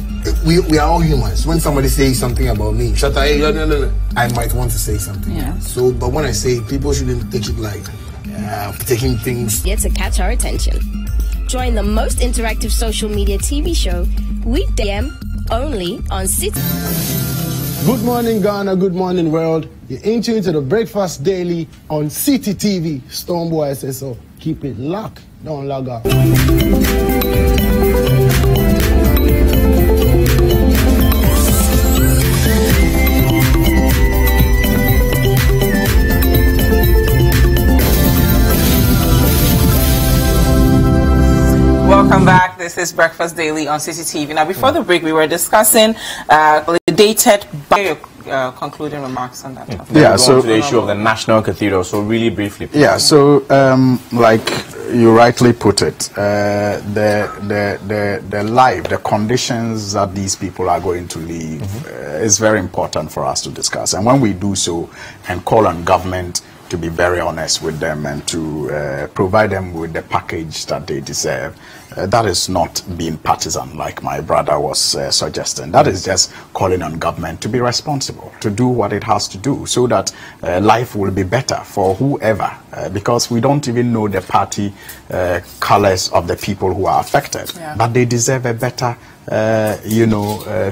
we are all humans. When somebody says something about me, I might want to say something. So, but when I say, people shouldn't take it like taking things. Here to catch our attention. Join the most interactive social media TV show weekday only on City. Good morning, Ghana. Good morning, world. You're in tune to the Breakfast Daily on City TV. Stoneboy says so. Keep it locked. Don't log off. Welcome back. This is Breakfast Daily on CCTV. Now, before the break, we were discussing validated by concluding remarks on that topic. Yeah, so the issue of the National Cathedral. So really briefly. Yeah, so like you rightly put it, the life, the conditions that these people are going to live is very important for us to discuss. And when we do so and call on government to be very honest with them and to provide them with the package that they deserve, that is not being partisan like my brother was suggesting. That is just calling on government to be responsible, to do what it has to do so that life will be better for whoever, because we don't even know the party colors of the people who are affected, but they deserve a better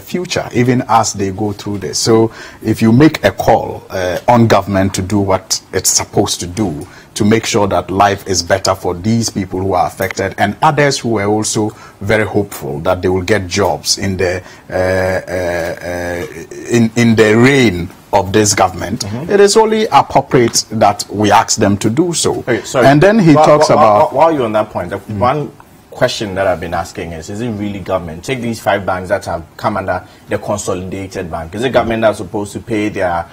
future, even as they go through this. So if you make a call on government to do what it's supposed to do, to make sure that life is better for these people who are affected and others who are also very hopeful that they will get jobs in the in the reign of this government, it is only appropriate that we ask them to do so. And then he talks about... While you're on that point, one question that I've been asking is it really government? Take these 5 banks that have come under the consolidated bank. Is it government that's supposed to pay their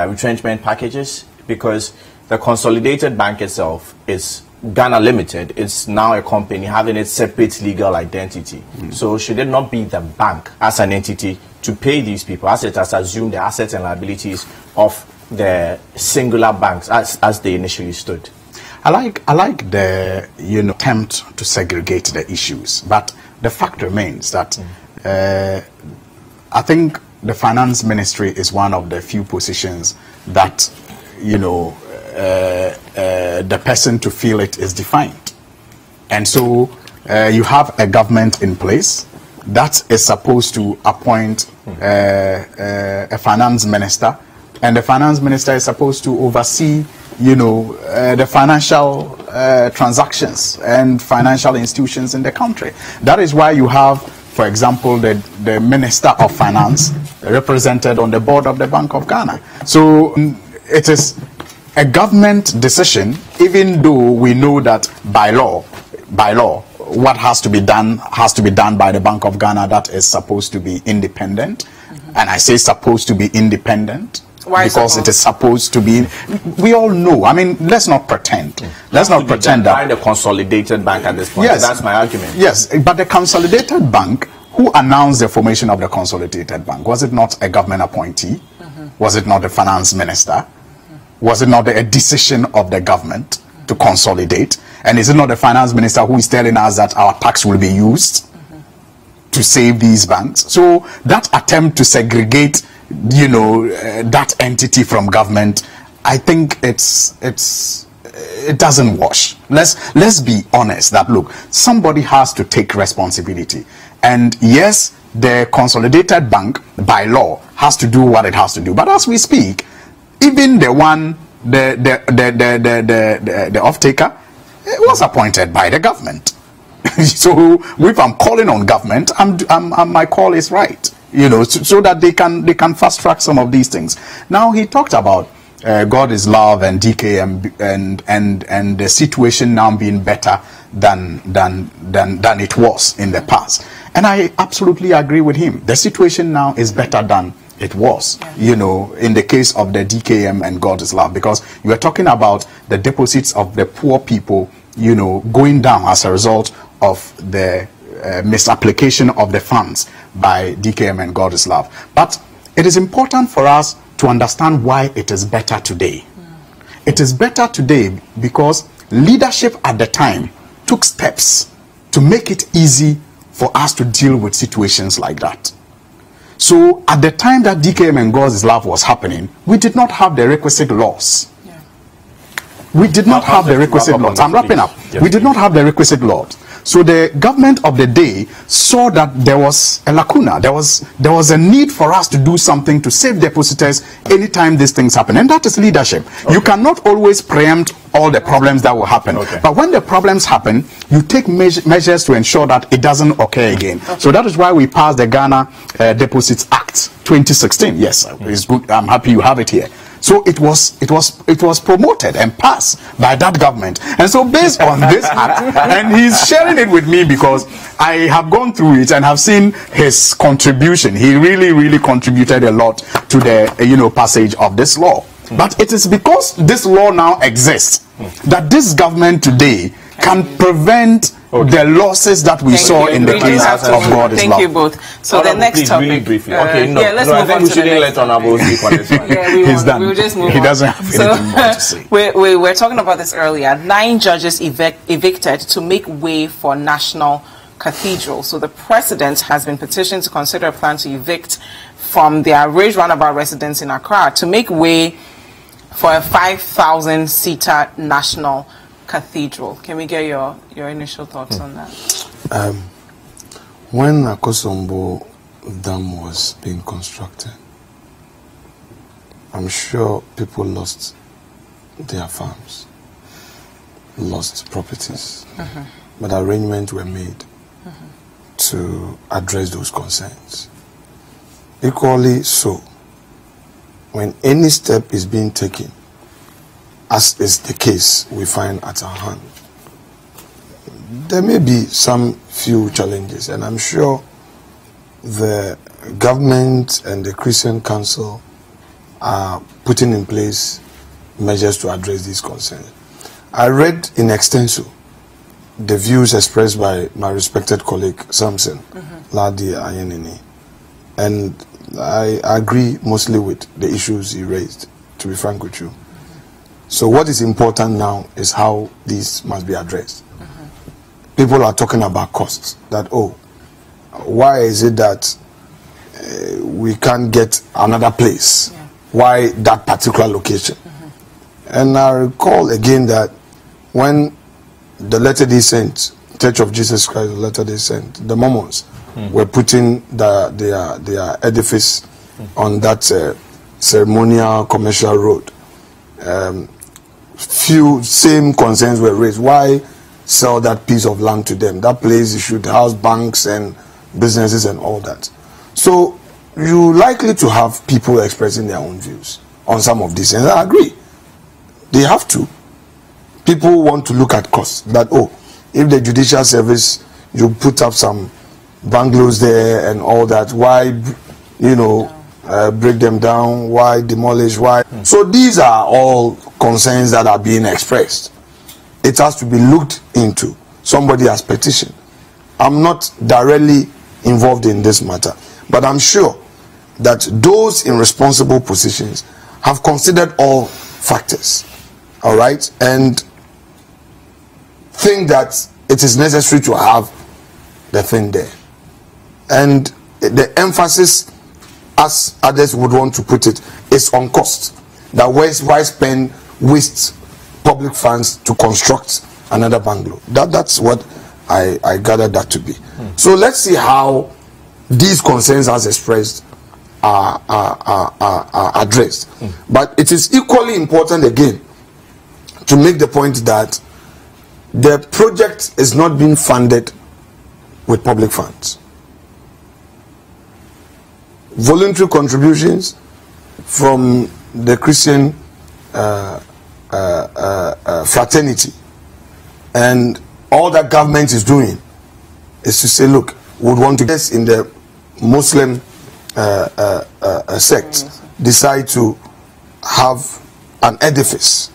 retrenchment packages? Because the consolidated bank itself is Ghana Limited. It's now a company having its separate legal identity. So should it not be the bank as an entity to pay these people, as it has assumed the assets and liabilities of the singular banks as they initially stood? I like the attempt to segregate the issues, but the fact remains that I think the finance ministry is one of the few positions that the person to feel it is defined, and so you have a government in place that is supposed to appoint a finance minister, and the finance minister is supposed to oversee the financial transactions and financial institutions in the country. That is why you have, for example, the Minister of Finance represented on the board of the Bank of Ghana. So it is a government decision, even though we know that by law, what has to be done by the Bank of Ghana, that is supposed to be independent. And I say supposed to be independent. Why because it is supposed to be. We all know. I mean, let's not pretend. Let's not pretend that the consolidated bank at this point. Yes, that's my argument. Yes, but the consolidated bank, who announced the formation of the consolidated bank? Was it not a government appointee? Was it not the finance minister? Was it not a decision of the government to consolidate? And is it not the finance minister who is telling us that our tax will be used to save these banks? So that attempt to segregate, you know, that entity from government, I think it doesn't wash. Let's be honest that, look, somebody has to take responsibility. And yes, the consolidated bank by law has to do what it has to do. But as we speak, even the off-taker was appointed by the government. So if I'm calling on government, my call is right, you know, so that they can fast track some of these things. Now he talked about God is love and DKM and the situation now being better than it was in the past. And I absolutely agree with him. The situation now is better than it was, you know, in the case of the DKM and God is love, because you are talking about the deposits of the poor people, you know, going down as a result of the misapplication of the funds by DKM and God is love. But it is important for us to understand why it is better today. It is better today because leadership at the time took steps to make it easy for us to deal with situations like that. So at the time that DKM and God's love was happening, we did not have the requisite laws. We did not have the requisite laws. I'm wrapping up. We did not have the requisite laws. So the government of the day saw that there was a lacuna. There was a need for us to do something to save depositors anytime these things happen. And that is leadership. Okay. You cannot always preempt all the problems that will happen. Okay. But when the problems happen, you take measures to ensure that it doesn't occur again. Okay. So that is why we passed the Ghana Deposits Act 2016. Yes, it's good. I'm happy you have it here. So it was promoted and passed by that government. And so based on this act, and he's sharing it with me because I have gone through it and have seen his contribution. He really contributed a lot to the, you know, passage of this law. But it is because this law now exists that this government today can prevent the losses that we saw in the case of God is love. Thank you both. So the next topic. Really briefly. Okay, let's move on we to shouldn't let Honorable speak on this one. He's done. We'll just move he on. Doesn't have anything more to say. We were talking about this earlier. 9 judges evicted to make way for National Cathedral. So the president has been petitioned to consider a plan to evict from their Rage Roundabout residents in Accra to make way for a 5,000-seater National Cathedral. Can we get your initial thoughts on that? When Akosombo Dam was being constructed, I'm sure people lost their farms, lost properties, but arrangements were made to address those concerns. Equally so, when any step is being taken, as is the case we find at our hand, there may be some few challenges, and I'm sure the government and the Christian Council are putting in place measures to address these concerns. I read in extenso the views expressed by my respected colleague Samson Ladi Ayenini, and I agree mostly with the issues he raised, to be frank with you. So what is important now is how these must be addressed. People are talking about costs, that, oh, why is it that we can't get another place? Why that particular location? And I recall again that when the Latter-day Saints, Church of Jesus Christ, the Latter-day Saints, the Mormons, were putting their edifice on that ceremonial commercial road, few same concerns were raised. Why sell that piece of land to them? That place should house banks and businesses and all that. So you likely to have people expressing their own views on some of these, and I agree. They have to. People want to look at costs. That, oh, if the judicial service, you put up some bungalows there and all that, why, you know, break them down? Why demolish? Why? So these are all concerns that are being expressed. It has to be looked into. Somebody has petitioned. I'm not directly involved in this matter, but I'm sure that those in responsible positions have considered all factors, all right, and think that it is necessary to have the thing there. And the emphasis, as others would want to put it, is on cost. That why spend waste public funds to construct another bungalow? That's what I gather that to be. So let's see how these concerns as expressed are addressed. But it is equally important again to make the point that the project is not being funded with public funds. Voluntary contributions from the Christian fraternity, and all that government is doing is to say, look, we would want to get in the Muslim sect decide to have an edifice.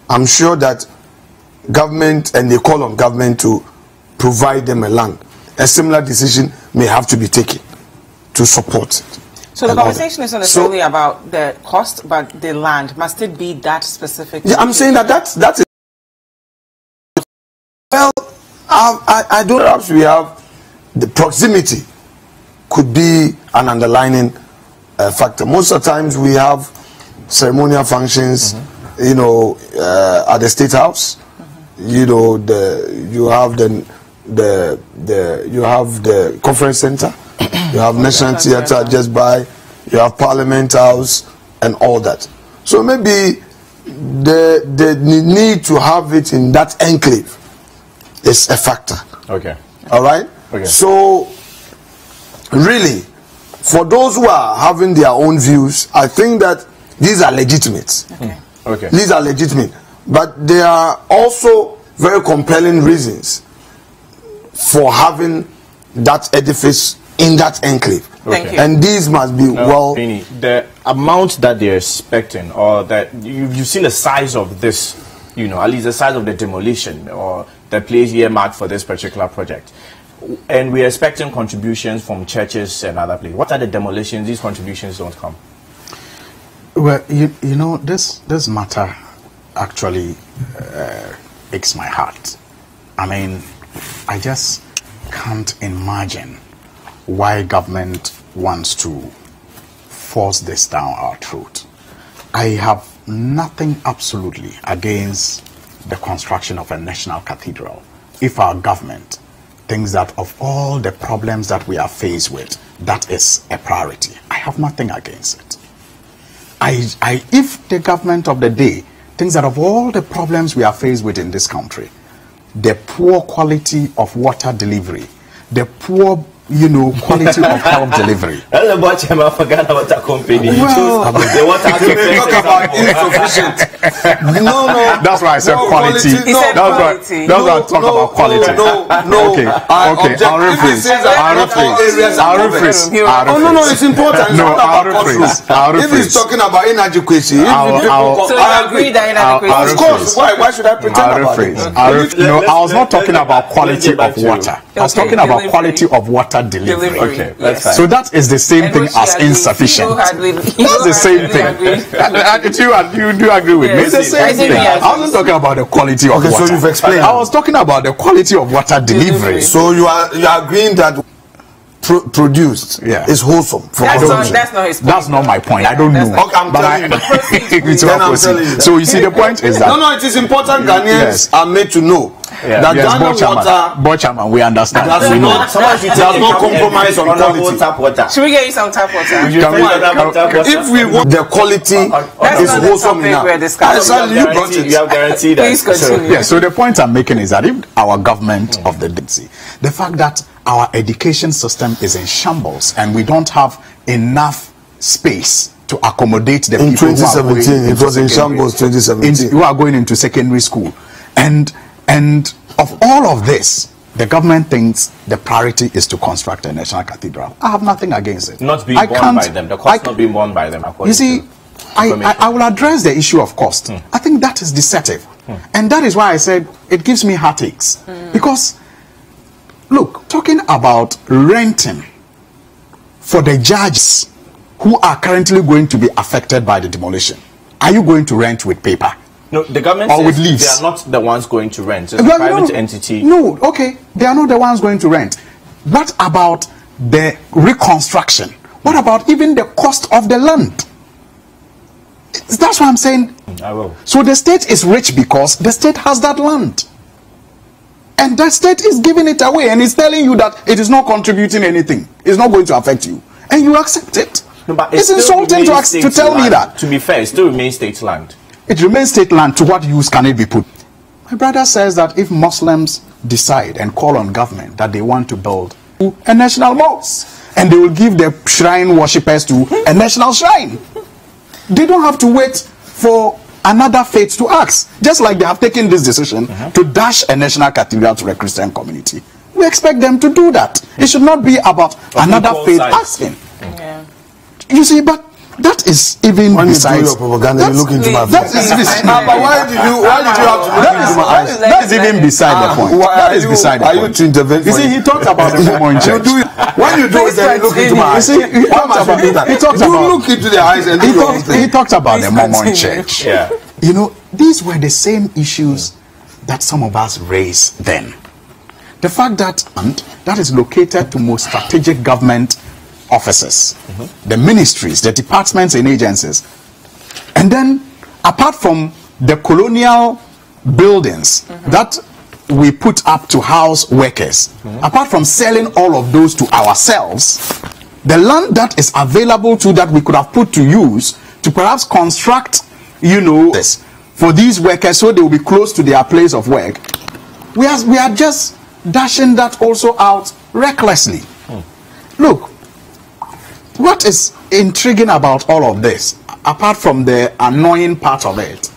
I'm sure that government, and they call on government to provide them a land. A similar decision may have to be taken to support it. So the conversation is not necessarily about the cost, but the land. Must it be that specific? Yeah, I'm saying that's it. Well, I don't. Perhaps we have the proximity could be an underlining factor. Most of the times we have ceremonial functions, you know, at the State House. You know, you have the conference center. You have National Theatre just by, you have Parliament House and all that. So maybe the need to have it in that enclave is a factor. Okay. All right? Okay. So really, for those who are having their own views, I think that these are legitimate. Okay. Okay. These are legitimate. But there are also very compelling reasons for having that edifice in that enclave. Thank you. And these must be the amount that they're expecting, or that you've seen the size of this, you know, at least the size of the demolition or the place earmarked for this particular project. And we're expecting contributions from churches and other places. What are the demolitions? These contributions don't come. Well, you know, this matter actually aches my heart. I mean, I just can't imagine why government wants to force this down our throat. I have nothing absolutely against the construction of a national cathedral if our government thinks that of all the problems that we are faced with, that is a priority. I have nothing against it. If the government of the day thinks that of all the problems we are faced with in this country, the poor quality of water delivery, the poor, you know, quality of health delivery. That's about him. I forgot about that company. Well, the water talk about insufficient. No. That's why I said quality. That's why I talk about quality. No. Okay. I'll rephrase. Oh no, it's important. No, I'll rephrase. If he's talking about inadequacy, so I agree that inadequacy. Of course. Why should I pretend about it? No, I was not talking about quality of water. I was talking about quality of water delivery. Okay, that's fine. So that is the same thing as insufficient. That's the same thing. You do agree with me? It's the same thing. I wasn't talking about the quality of water. So you've explained. I was talking about the quality of water delivery. So you are agreeing that produced is wholesome. That's not my point. I don't know. Okay, I'm telling you. So you see, the point is that no, it is important Ghanaians are made to know that Ghana water, we understand. does not compromise on quality. Should we get you some tap water? If we want the quality is wholesome enough, you brought it. You have guaranteed that. Please continue. So the point I'm making is that if our government of the DNC, the fact that our education system is in shambles and we don't have enough space to accommodate the in people 2017 it was in shambles 2017 who are going into secondary school, and of all of this, the government thinks the priority is to construct a national cathedral. I have nothing against it. Not being borne by them. The cost not being borne by them. You see, I will address the issue of cost. I think that is deceptive. And that is why I said it gives me heartaches. Because, look, talking about renting for the judges who are currently going to be affected by the demolition, are you going to rent with paper? No, the government or says with leaves? They are not the ones going to rent. It's a private entity. No, okay. They are not the ones going to rent. What about the reconstruction? What about even the cost of the land? That's what I'm saying. I will. So the state is rich because the state has that land. And the state is giving it away and is telling you that it is not contributing anything. It's not going to affect you. And you accept it. No, but it's insulting to tell me that. To be fair, it still remains state land. It remains state land. To what use can it be put? My brother says that if Muslims decide and call on government that they want to build a national mosque and they will give their shrine worshippers to a national shrine, they don't have to wait for another faith to ask. Just like they have taken this decision to dash a national cathedral to a Christian community. We expect them to do that. It should not be about another faith asking. You see, but that is even besides. Your propaganda, you look into my that is but why did you have to look into my eyes? That is even beside the point. That is beside the point. Are you to intervene? You see, he talked about the Mormon church. When you do it, then you look into my eyes. You see, he talks about you look into their eyes and he talks about the Mormon church. Yeah. You know, these were the same issues that some of us raised then. The fact that that is located to most strategic government offices, the ministries, the departments and agencies. And then, apart from the colonial buildings that we put up to house workers, apart from selling all of those to ourselves, the land that is available to that we could have put to use to perhaps construct, you know, this for these workers so they will be close to their place of work, we are just dashing that also out recklessly. Look, what is intriguing about all of this, apart from the annoying part of it,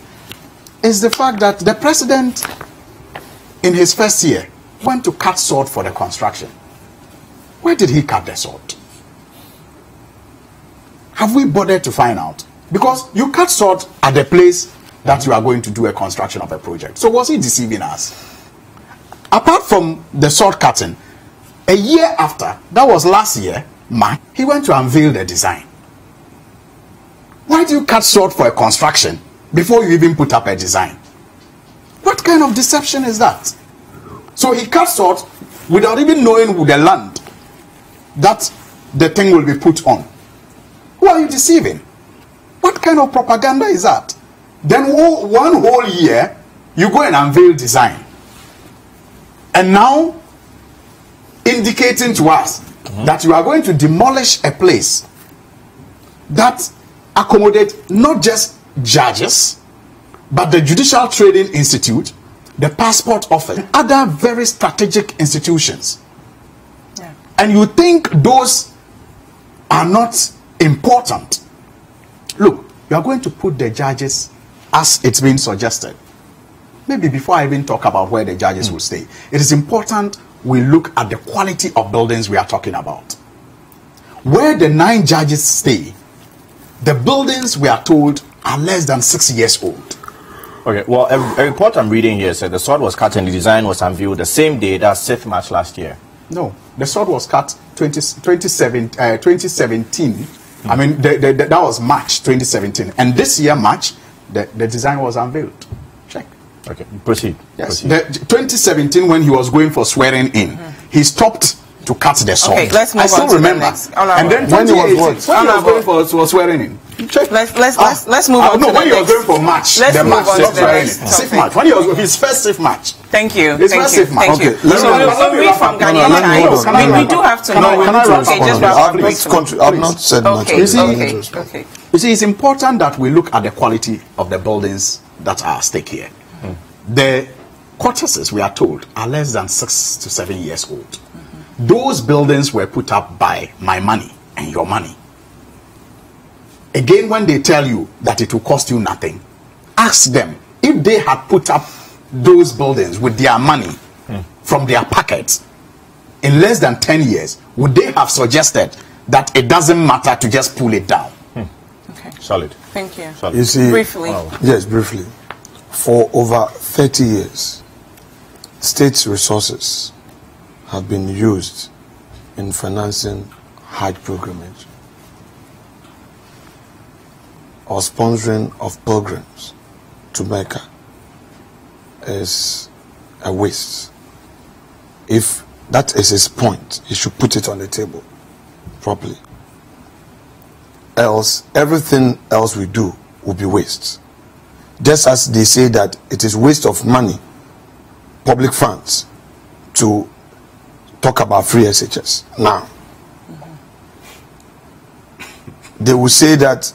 is the fact that the president, in his first year, went to cut sword for the construction. Where did he cut the sword? Have we bothered to find out? Because you cut sword at the place that you are going to do a construction of a project. So was he deceiving us? Apart from the sword cutting, a year after, that was last year, he went to unveil the design. Why do you cut short for a construction before you even put up a design? What kind of deception is that? So he cut short without even knowing the land that the thing will be put on. Who are you deceiving? What kind of propaganda is that? Then one whole year, you go and unveil design. And now, indicating to us that you are going to demolish a place that accommodates not just judges, but the Judicial Trading Institute, the Passport Office, and other very strategic institutions. And you think those are not important. Look, you are going to put the judges as it's been suggested. Maybe before I even talk about where the judges will stay, it is important we look at the quality of buildings we are talking about. Where the 9 judges stay, the buildings we are told are less than 6 years old. Okay, well, a report I'm reading here said the sword was cut and the design was unveiled the same day, that's 6th March last year. No, the sword was cut 2017. I mean, that was March 2017. And this year, March, the design was unveiled. Check. Okay, proceed. Yes, 2017 when he was going for swearing in, he stopped to cut the sword. Okay, let's move I still on to remember. the next. And then when he was going for swearing in. Check. Let's move on. No, to when the he was going for March, Let's the move March, on to the next topic. safe March. When he was his first safe March. Thank you. His Thank first you. safe March. Thank you. Okay. So we'll read from Ghanaian time. We do have to know. Okay, just wrap up briefly. I've not said much. Okay. You see, it's important that we look at the quality of the buildings that are at stake here. The quarters, we are told, are less than 6 to 7 years old. Those buildings were put up by my money and your money. Again, when they tell you that it will cost you nothing, ask them if they had put up those buildings with their money, from their pockets in less than 10 years, would they have suggested that it doesn't matter to just pull it down? Okay. Solid. Thank you. Solid. You see, Briefly. Yes, briefly. For over 30 years, states' resources have been used in financing Hajj pilgrimage or sponsoring of pilgrims to Mecca is a waste. If that is his point, he should put it on the table properly. Else, everything else we do will be waste. Just as they say that it is waste of money, public funds, to talk about free SHS. Now, they will say that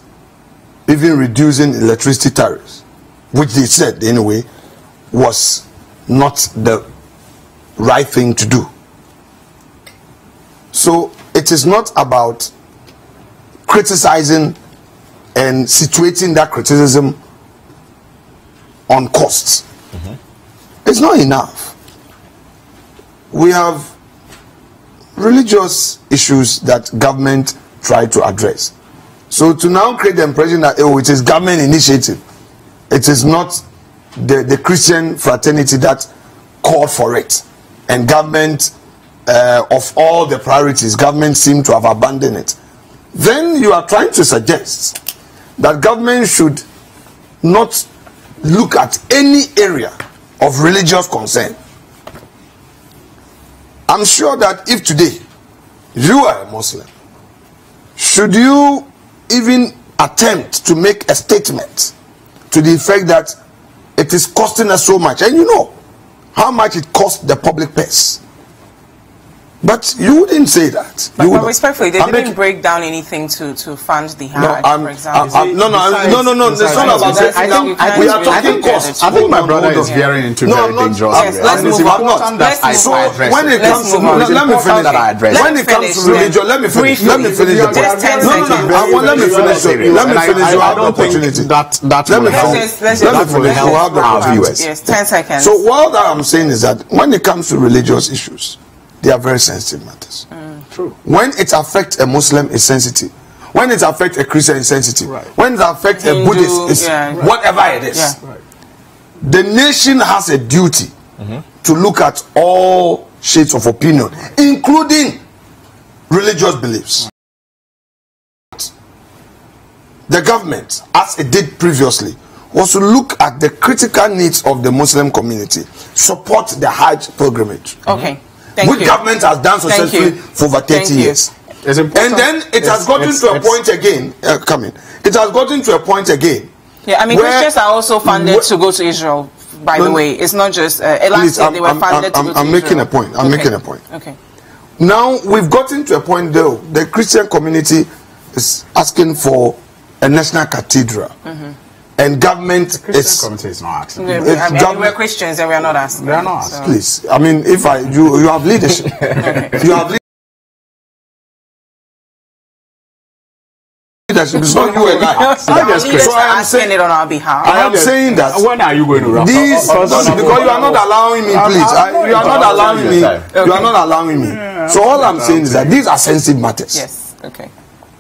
even reducing electricity tariffs, which they said anyway, was not the right thing to do. So it is not about criticizing and situating that criticism on costs. It's not enough. We have religious issues that government try to address. So to now create the impression that it is government initiative, it is not the Christian fraternity that called for it, and government of all the priorities, government seem to have abandoned it. Then you are trying to suggest that government should not look at any area of religious concern. I'm sure that if today you are a Muslim, should you even attempt to make a statement to the effect that it is costing us so much, and you know how much it costs the public purse, but you wouldn't say that. But respectfully, they didn't break down anything to fund the Hajj, for example. No, it's not about that. We are talking costs. I think my brother is veering into very dangerous areas. Let's move on. So when it comes to, let me finish. When it comes to religion, let me finish. Let me finish. Just 10 seconds. Let me finish. Let me finish. You have the opportunity. Let me finish. You have the opportunity. Yes, 10 seconds. So what I'm saying is that when it comes to religious issues, they are very sensitive matters. True. When it affects a Muslim, it's sensitive. When it affects a Christian, it's sensitive. Right. When it affects a Buddhist, it's whatever it is. Yeah. Right. The nation has a duty to look at all shades of opinion, including religious beliefs. The government, as it did previously, was to look at the critical needs of the Muslim community, support the Hajj pilgrimage. Okay. Which government has done successfully for over 30 years. And then it has gotten to a point again, it has gotten to a point again. Yeah, I mean, Christians are also funded to go to Israel, by the way. It's not just, last year they were funded to go to Israel. I'm making a point. I'm making a point. Okay. Now, we've gotten to a point, though, the Christian community is asking for a national cathedral. And government is not asking. We're Christians and we are not asking. We are not asking. Please, I mean, if you have leadership, you have leadership. It's not you and I. So I am saying it on our behalf. I am saying that. When are you going to wrap these because you are not allowing me, please. You are not allowing me. You are not allowing me. So all I'm saying is that these are sensitive matters. Yes. Okay.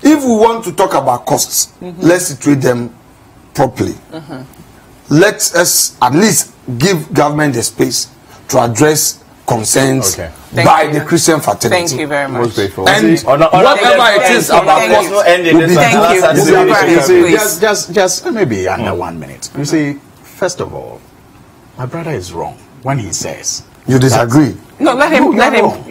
If we want to talk about costs, let's situate them properly. Let us at least give government the space to address concerns by the Christian fraternity. Thank you very much. And whatever it is about costs, just maybe under 1 minute. You see, first of all, my brother is wrong when he says you disagree. No, let him.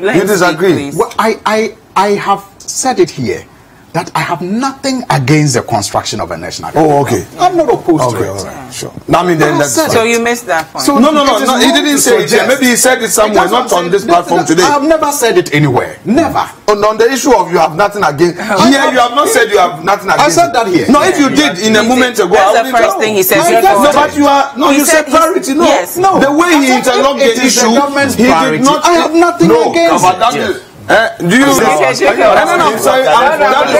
You disagree. Well, I have said it here that I have nothing against the construction of a national cathedral. Oh, okay. I'm not opposed to it. All right, sure. I mean, then that's so you missed that point. So no. He didn't say it. Maybe he said it somewhere, not on this platform today. I have never said it anywhere. Never. On the issue of you have nothing against. Here, you have not said you have nothing against. I said that here. No, if you did in a moment ago, that's the first thing he said. No, but you are. No, you said priority. No, the way he interlocked the issue, he did not. I have nothing against it. Do you? No, that is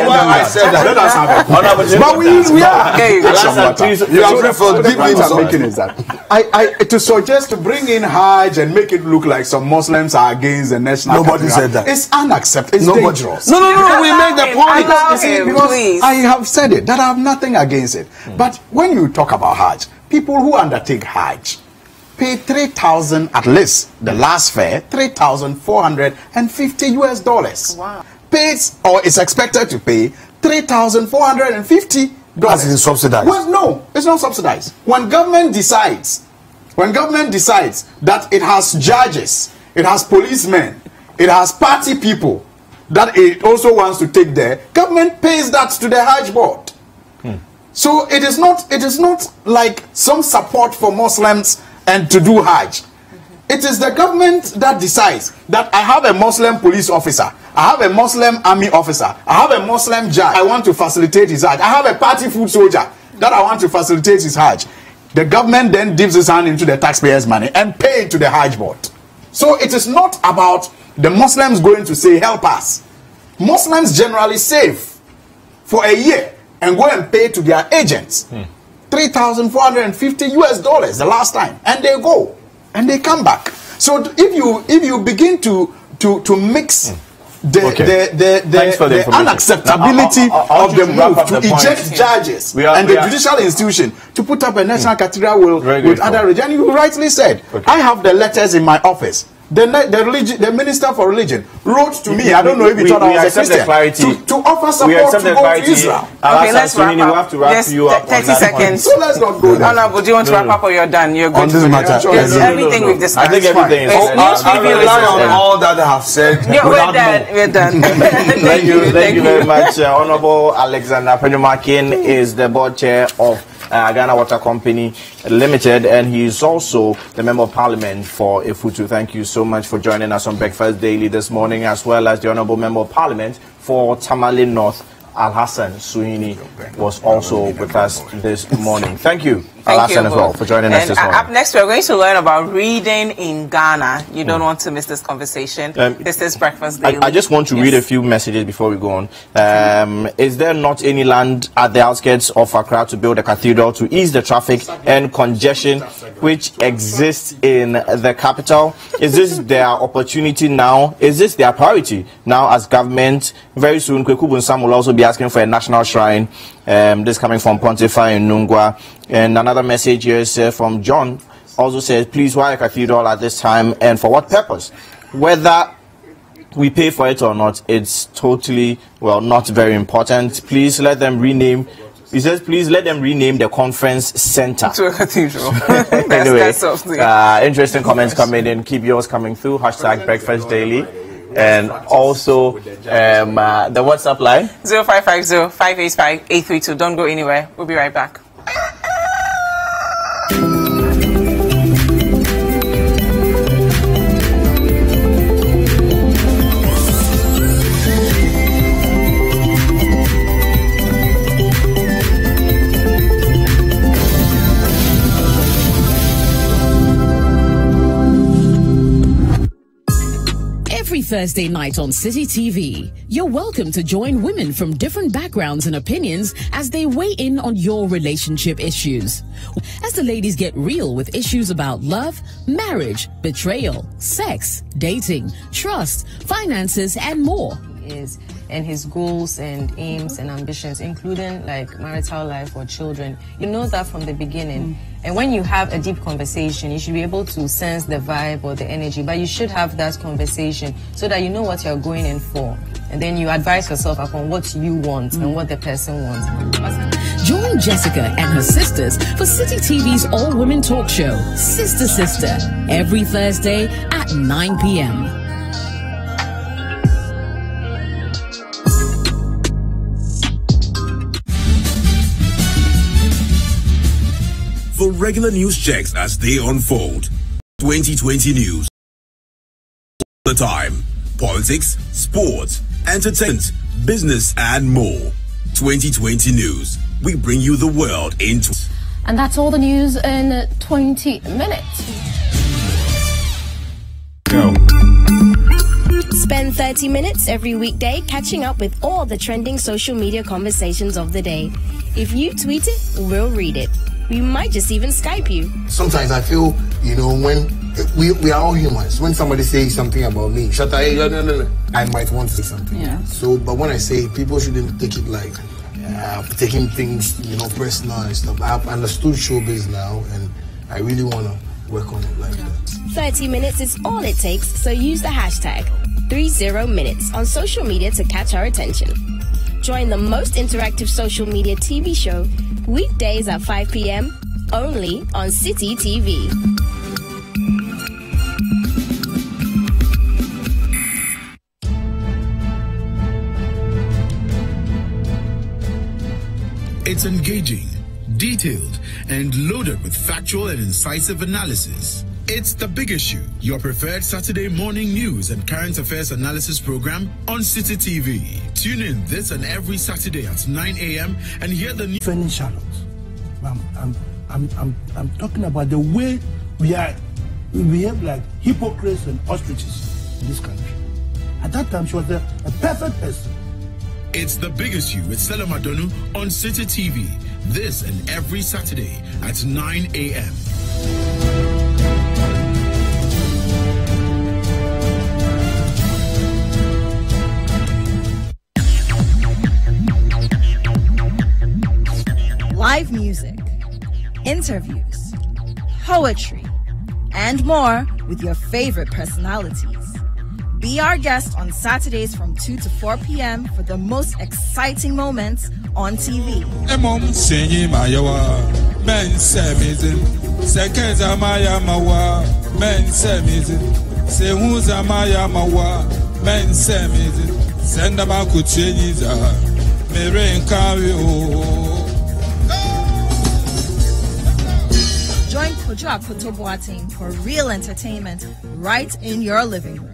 why I said that. But we are. You are for deep making is that to suggest to bring in Hajj and make it look like some Muslims are against the national. Nobody said that. It's unacceptable. It's dangerous. No. We made the point. Because I have said it that I have nothing against it. But when you talk about Hajj, people who undertake Hajj pay 3,000 at least. The last fare, $3,450. Wow. Pays or is expected to pay $3,450. As is subsidized. Well, no, it's not subsidized. When government decides that it has judges, it has policemen, it has party people that it also wants to take there, government pays that to the Hajj board. So it is not like some support for Muslims and to do Hajj. It is the government that decides that I have a Muslim police officer, I have a Muslim army officer, I have a Muslim judge, I want to facilitate his Hajj, I have a party food soldier that I want to facilitate his Hajj. The government then dips his hand into the taxpayers' money and pay it to the Hajj board. So it is not about the Muslims going to say, help us. Muslims generally save for a year and go and pay to their agents. $3,450 the last time, and they go and they come back. So if you begin to mix the unacceptability of the move to eject judges and the judicial institution to put up a national cathedral with other religion, you rightly said, I have the letters in my office. The minister for religion wrote to me. I don't know if he thought I was a Christian. To offer support to go to Israel. Okay, let's wrap up. We have to wrap you up 30 seconds. So let's not go there. Honorable, do you want to wrap up or you're done? You're good. On this matter, Everything we've discussed. I think everything is fine. I rely on all that I have said. We're done. Thank you very much. Honorable Alexander Penumakin is the board chair of Ghana Water Company Limited, and he is also the Member of Parliament for Ifutu. Thank you so much for joining us on Breakfast Daily this morning, as well as the Honorable Member of Parliament for Tamale North, Al-Hassan Suini, was also with us this morning. Thank you, Al-Hassan, as well, for joining us this morning. Up next, we're going to learn about reading in Ghana. You don't want to miss this conversation. This is Breakfast Daily. I just want to read a few messages before we go on. Is there not any land at the outskirts of Accra to build a cathedral to ease the traffic and congestion which exists in the capital? Is this their opportunity now? Is this their priority now as government? Very soon, Kweku Bunsam will also be asking for a national shrine. This coming from Pontifa in Nungwa. And another message here is from John, also says, please, why a cathedral at this time and for what purpose? Whether we pay for it or not, it's totally, well, not very important. Please let them rename. He says, please let them rename the conference center to a cathedral. Anyway, interesting comments coming in. Keep yours coming through. Hashtag Breakfast Daily. And also the WhatsApp line 0550-585-832. Don't go anywhere. We'll be right back. Every Thursday night on City TV, you're welcome to join women from different backgrounds and opinions as they weigh in on your relationship issues. As the ladies get real with issues about love, marriage, betrayal, sex, dating, trust, finances, and more. And his goals and aims and ambitions, including like marital life or children. You know that from the beginning. And when you have a deep conversation, you should be able to sense the vibe or the energy, but you should have that conversation so that you know what you're going in for. And then you advise yourself upon what you want and what the person wants. Join Jessica and her sisters for City TV's all-women talk show, Sister Sister, every Thursday at 9 p.m. For regular news checks as they unfold, 2020 news, all the time, politics, sports, entertainment, business, and more. 2020 news. We bring you the world into. And that's all the news in 20 minutes. Go. Spend 30 minutes every weekday catching up with all the trending social media conversations of the day. If you tweet it, we'll read it. We might just even Skype you. Sometimes I feel, when we are all humans. When somebody says something about me, I might want to say something. Yeah. So, but when I say it, people shouldn't take it like taking things, personal and stuff. I've understood showbiz now, and I really want to work on it like that. 30 minutes is all it takes, so use the hashtag 30minutes on social media to catch our attention. Join the most interactive social media TV show weekdays at 5 p.m. only on City TV. It's engaging, detailed, and loaded with factual and incisive analysis. It's The Big Issue, your preferred Saturday morning news and current affairs analysis program on City TV. Tune in this and every Saturday at 9 a.m. and hear the news. Training shadows. I'm talking about the way we behave like hypocrites and ostriches in this country. At that time, she was a perfect person. It's The Big Issue with Stella Madonu on City TV. This and every Saturday at 9 a.m. Live music, interviews, poetry, and more with your favorite personalities. Be our guest on Saturdays from 2 to 4 p.m. for the most exciting moments on TV. Join Kojo Akoto Boateng for real entertainment right in your living room.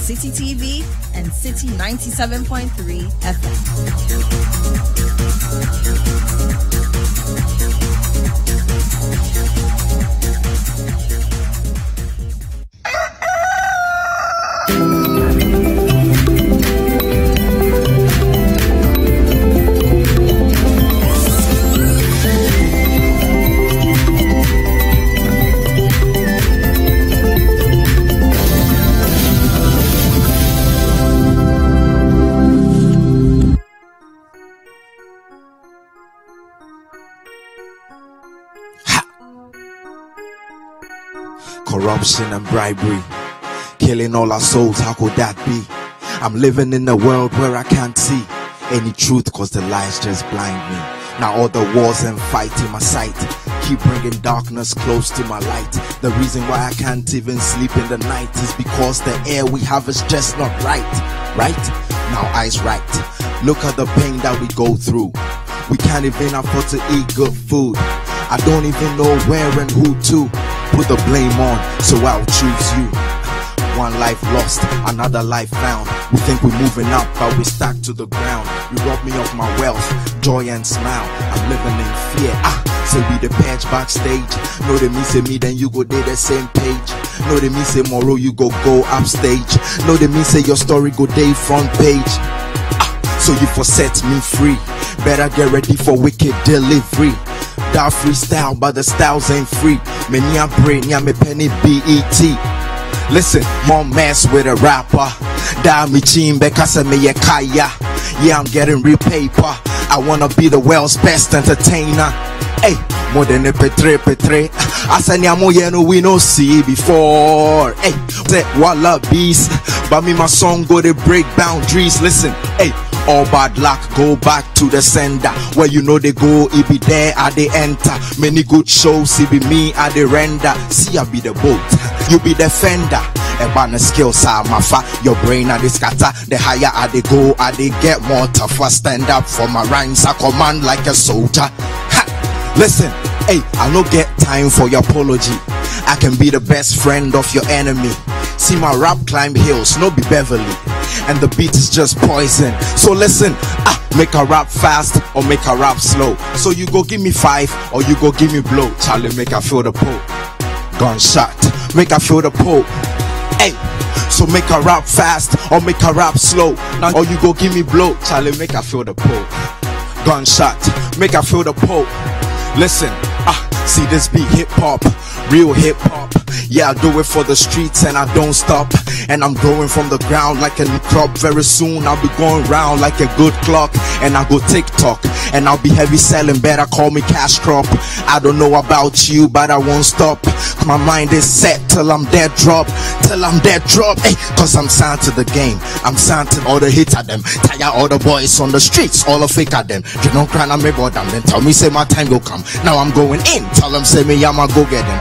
City TV and City 97.3 FM. Corruption and bribery, killing all our souls, how could that be? I'm living in a world where I can't see any truth cause the lies just blind me. Now all the wars and fight in my sight keep bringing darkness close to my light. The reason why I can't even sleep in the night is because the air we have is just not right. Now eyes right, look at the pain that we go through. We can't even afford to eat good food. I don't even know where and who to put the blame on, so I'll choose you. One life lost, another life found. We think we're moving up, but we stuck to the ground. You rob me of my wealth, joy and smile. I'm living in fear. Say we the patch backstage. No, they mean say me, then you go there the same page. No, they mean say tomorrow you go upstage. No, they mean say your story go day front page. So you for set me free. Better get ready for wicked delivery. That freestyle, but the styles ain't free. Me nya brain, nya me penny BET. Listen, more mess with a rapper. Da me team because me ye kaya. Yeah, I'm getting real paper. I wanna be the world's best entertainer. Hey, more than a petre. I said nyamo yeno we no see before. Hey, say walla beast. But me my song go to break boundaries. Listen, hey. All bad luck, go back to the sender. Where you know they go, it be there, I they enter. Many good shows, it be me, I they render. See, I be the boat, you be the fender. A banner skills are my fa. Your brain I they scatter. The higher I they go, I they get more tougher. Stand up for my rhymes, I command like a soldier. Ha! Listen, hey, I no get time for your apology. I can be the best friend of your enemy. See my rap climb hills, no be Beverly. And the beat is just poison. So listen, make a rap fast or make a rap slow. So you go give me 5 or you go give me blow. Charlie, make I feel the Pope. Gunshot, make I feel the Pope. Hey, So make a rap fast or make a rap slow. Now or you go give me blow, Charlie, make I feel the pull. Gunshot, make I feel the pull. Listen, see this beat hip hop, real hip hop. Yeah, I do it for the streets and I don't stop. And I'm growing from the ground like a new crop. Very soon I'll be going round like a good clock. And I go TikTok and I'll be heavy selling. Better call me cash crop. I don't know about you, but I won't stop. My mind is set till I'm dead drop. Till I'm dead drop. Hey, cause I'm signed to the game. I'm signed to all the hits at them. Tire all the boys on the streets, all the fake at them. You don't cry on me about them. Then tell me say my time go come. Now I'm going in. Tell them say me I'ma go get them.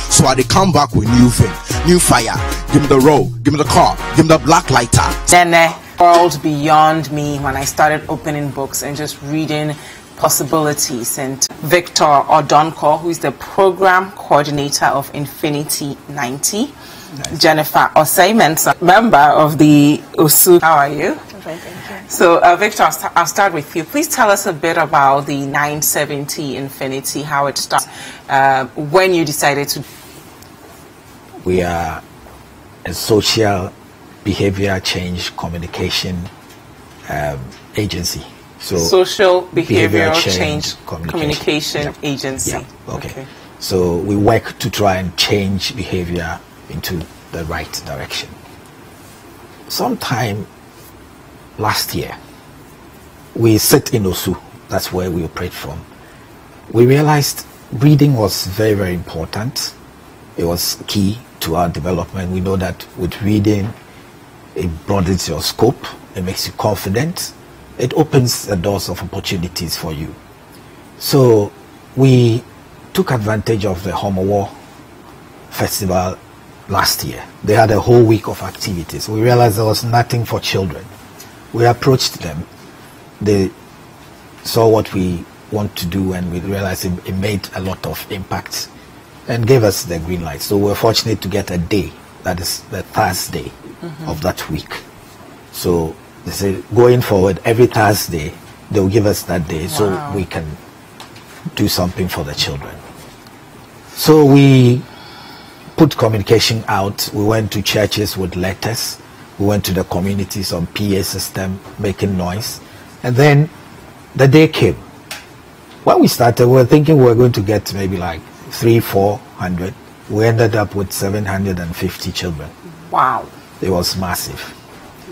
So I they come back with new thing, new fire. Give me the road, give me the car, give me the black lighter. Then world beyond me when I started opening books and just reading possibilities. And Victor Odonko, who is the program coordinator of Infinity 90, nice. Jennifer Osei, member of the USU. How are you? Okay, thank you. So Victor, I'll start with you. Please tell us a bit about the 970 Infinity, how it started, when you decided to. We are a social behavior change communication agency. So social behavioral change communication yep. agency. Yep. Okay. So we work to try and change behavior into the right direction. Sometime last year, we sit in Osu. That's where we operate from. We realized reading was very, very important. It was key to our development. We know that with reading, it broadens your scope, it makes you confident, it opens the doors of opportunities for you. So we took advantage of the Homowo Festival last year. They had a whole week of activities. We realized there was nothing for children. We approached them. They saw what we want to do and we realized it made a lot of impact and gave us the green light. So we're fortunate to get a day, that is the Thursday of that week. So they say going forward, every Thursday, they'll give us that day so we can do something for the children. So we put communication out. We went to churches with letters. We went to the communities on PA system, making noise. And then the day came. When we started, we were thinking we were going to get maybe like 300-400. We ended up with 750 children. Wow. It was massive.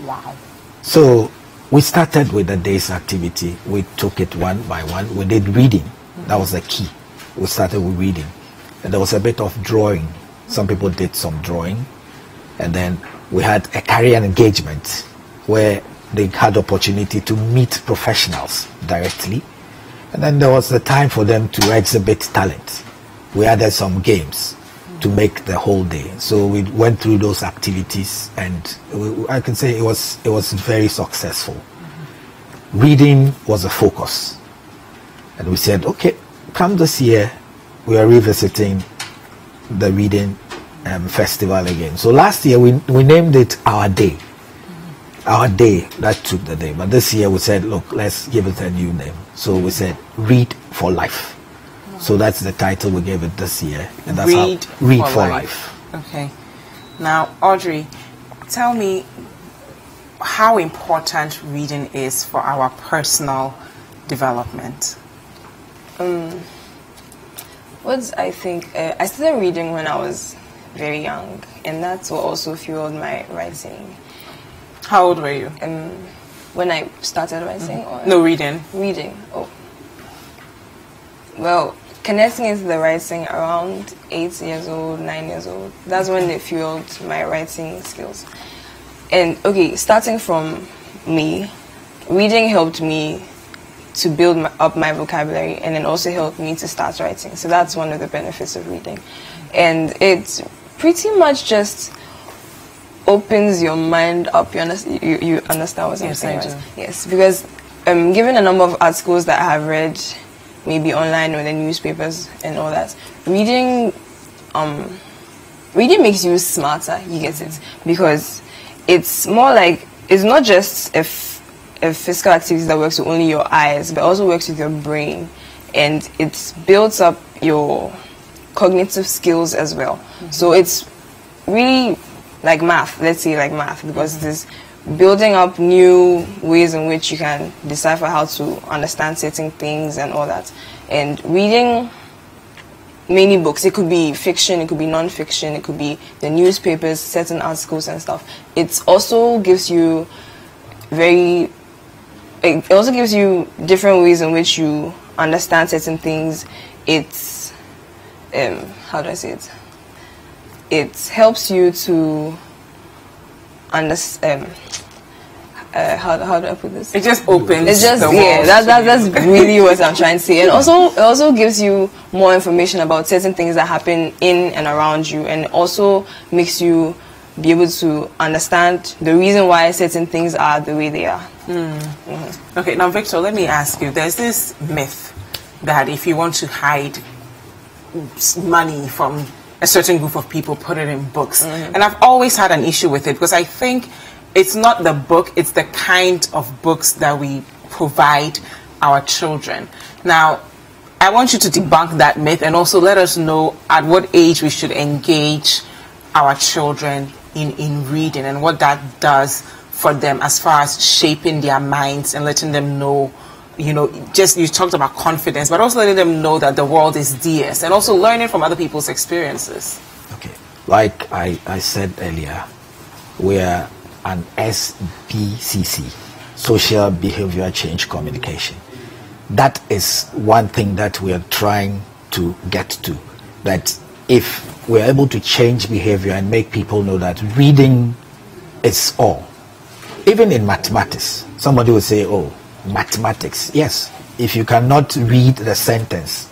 Wow. So we started with the day's activity. We took it one by one. We did reading. That was the key. We started with reading. And there was a bit of drawing. Some people did some drawing. And then we had a career engagement where they had opportunity to meet professionals directly. And then there was the time for them to exhibit talent. We added some games to make the whole day. So we went through those activities and I can say it was very successful. Reading was a focus. And we said, okay, come this year, we are revisiting the reading festival again. So last year we named it Our Day. Our Day, that took the day. But this year we said, look, let's give it a new name. So we said, Read for Life. So that's the title we gave it this year. And that's Read for Life. Okay. Now, Audrey, tell me how important reading is for our personal development. I think I started reading when I was very young, and that's what also fueled my writing. How old were you? When I started writing? Or no, reading. Reading. Oh. Well, connecting into the writing around 8 years old, 9 years old. That's when it fueled my writing skills. And okay, starting from me, reading helped me to build up my vocabulary, and then also helped me to start writing. So that's one of the benefits of reading. And it's pretty much just opens your mind up. You understand what I'm saying? Right? Yes, because given a number of articles that I have read, maybe online or in the newspapers and all that, reading makes you smarter. You get it? Because it's more like, it's not just a physical activity that works with only your eyes, but also works with your brain, and it builds up your cognitive skills as well. So it's really like math, let's say like math, because it is building up new ways in which you can decipher how to understand certain things and all that. And reading many books, it could be fiction, it could be non-fiction, it could be the newspapers, certain articles and stuff. It also gives you different ways in which you understand certain things. It's how do I say it? It helps you to understand. How do I put this? It just opens. It's just that's really what I'm trying to say. And also, it also gives you more information about certain things that happen in and around you, and also makes you be able to understand the reason why certain things are the way they are. Okay, now Victor, let me ask you. There's this myth that if you want to hide money from a certain group of people, put it in books. And I've always had an issue with it, because I think it's not the book, it's the kind of books that we provide our children. Now, I want you to debunk that myth and also let us know at what age we should engage our children in reading and what that does for them as far as shaping their minds and letting them know, you know, just you talked about confidence, but also letting them know that the world is theirs and also learning from other people's experiences. Okay, like I said earlier, we are an SBCC, Social Behavior Change Communication. That is one thing that we are trying to get to, that if we're able to change behavior and make people know that reading is all. Even in mathematics, somebody will say, oh, mathematics. Yes, if you cannot read the sentence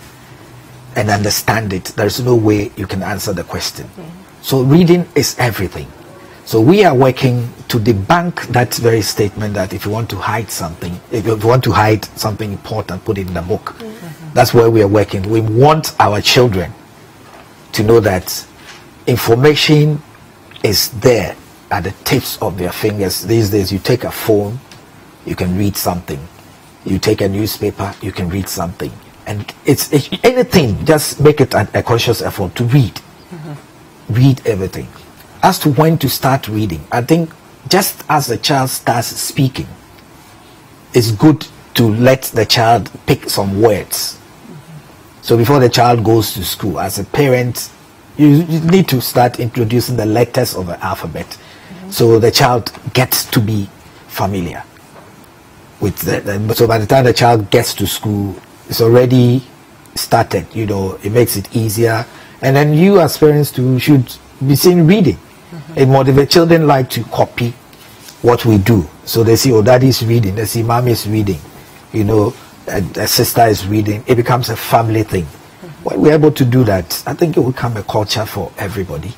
and understand it, there's no way you can answer the question. So reading is everything. So we are working to debunk that very statement that if you want to hide something, if you want to hide something important, put it in the book. That's where we are working. We want our children to know that information is there at the tips of their fingers. These days, you take a phone, you can read something. You take a newspaper, you can read something. And it's anything, just make it a conscious effort to read. Read everything. As to when to start reading, I think just as the child starts speaking, it's good to let the child pick some words. So before the child goes to school, as a parent, you need to start introducing the letters of the alphabet, so the child gets to be familiar with so by the time the child gets to school, it's already started. You know, it makes it easier. And then you as parents too should be seen reading. It motivates children, like to copy what we do. So they see, oh, daddy's reading, they see mommy's reading, you know, a sister is reading. It becomes a family thing. When we're able to do that, I think it will become a culture for everybody.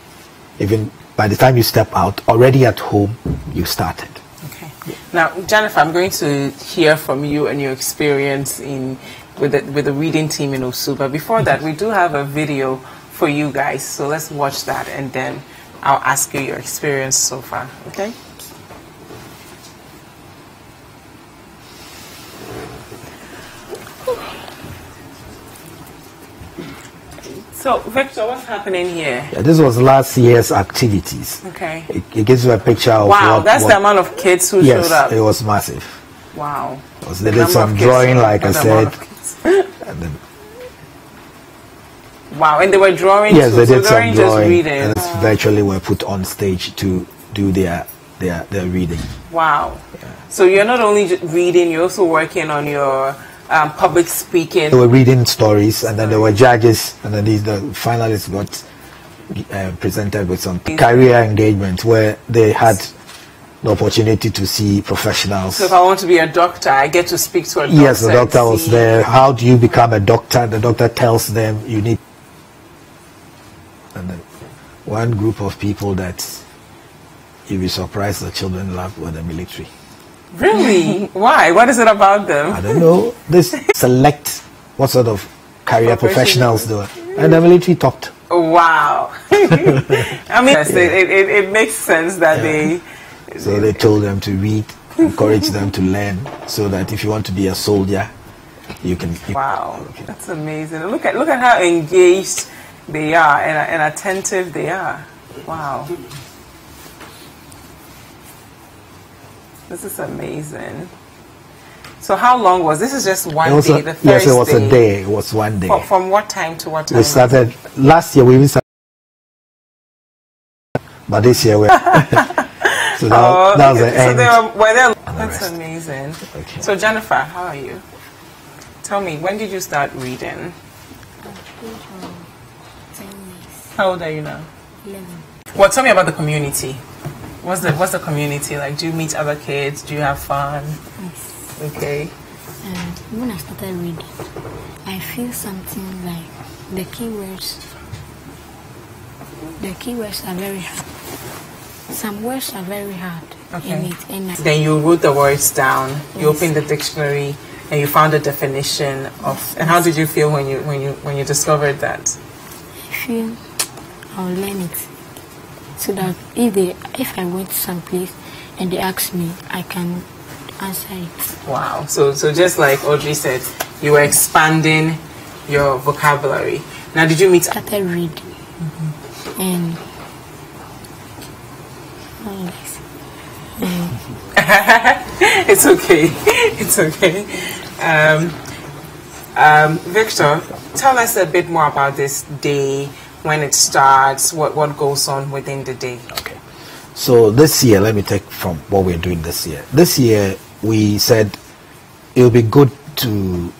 Even by the time you step out, already at home, you started. Okay. Now, Jennifer, I'm going to hear from you and your experience with the reading team in OSU. But before that, we do have a video for you guys. So let's watch that, and then I'll ask you your experience so far. Okay? So, Victor, what's happening here? Yeah, this was last year's activities. Okay. It gives you a picture of wow, that's the amount of kids who showed up. Yes, it was massive. Wow. They did some drawing, like I said. And then, wow, and they were drawing. Yes, they did so some drawing. Reading. And virtually were put on stage to do their reading. Wow. Yeah. So you're not only reading, you're also working on your public speaking. They were reading stories, and then there were judges, and then the finalists got presented with some career engagement where they had the opportunity to see professionals. So if I want to be a doctor, I get to speak to a doctor. Yes, the doctor was there. How do you become a doctor? The doctor tells them you need. And then one group of people that you'll be surprised the children love were the military. Really? Why? What is it about them? I don't know. They select what sort of career professionals they were. And the military talked. Wow. I mean, it makes sense that they... So they told them to read, encourage them to learn, so that if you want to be a soldier, you can... Wow. Okay. That's amazing. Look at how engaged they are and attentive they are. Wow. This is amazing. So how long was this? Is just one day, the first yes, it was day. a day. It was one day. From what time to what time? We started last year. We even started, but this year we. So that was the end. So were there? That's amazing. Okay. So Jennifer, how are you? Tell me, when did you start reading? How old are you now? 11. Well, tell me about the community. What's the community like? Do you meet other kids? Do you have fun? Yes. Okay. And when I started reading, I feel something like the keywords are very hard. Some words are very hard. Okay. Then you wrote the words down. You opened the dictionary and you found a definition of. And how did you feel when you discovered that? I feel I'll learn it, so that if I went someplace and they ask me, I can answer it. Wow. So just like Audrey said, you were expanding your vocabulary. Now, did you meet? Started reading, and it's okay. It's okay. Victor, tell us a bit more about this day, when it starts, what goes on within the day. Okay. So this year, let me take from what we're doing this year. This year, we said it will be good to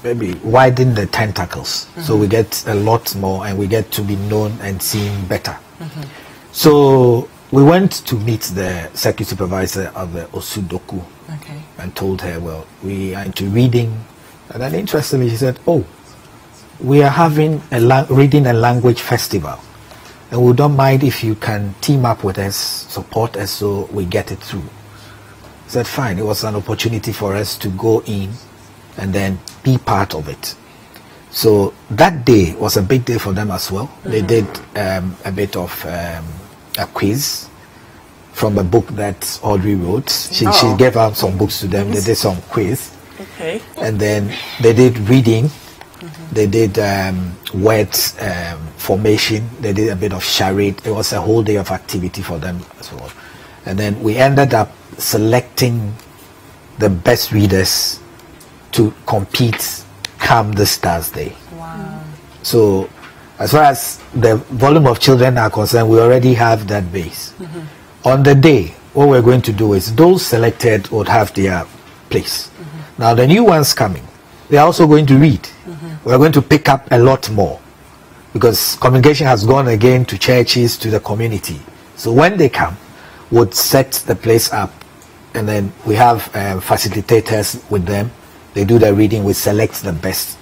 maybe widen the tentacles, so we get a lot more and we get to be known and seen better. So we went to meet the circuit supervisor of the Osudoku and told her, well, we are into reading. And then interestingly, she said, oh, we are having a reading and language festival. And we don't mind if you can team up with us, support us so we get it through. I said, fine. It was an opportunity for us to go in and then be part of it. So that day was a big day for them as well. They did a bit of a quiz from a book that Audrey wrote. She gave out some books to them. They did some quiz. Okay. And then they did reading. They did word formation. They did a bit of charade. It was a whole day of activity for them as well. And then we ended up selecting the best readers to compete come this Thursday. Wow. So as far as the volume of children are concerned, we already have that base. On the day, what we're going to do is those selected would have their place. Now the new ones coming, they are also going to read. We're going to pick up a lot more because communication has gone again to churches, to the community. So when they come, we'll set the place up and then we have facilitators with them. They do the reading, we select the best,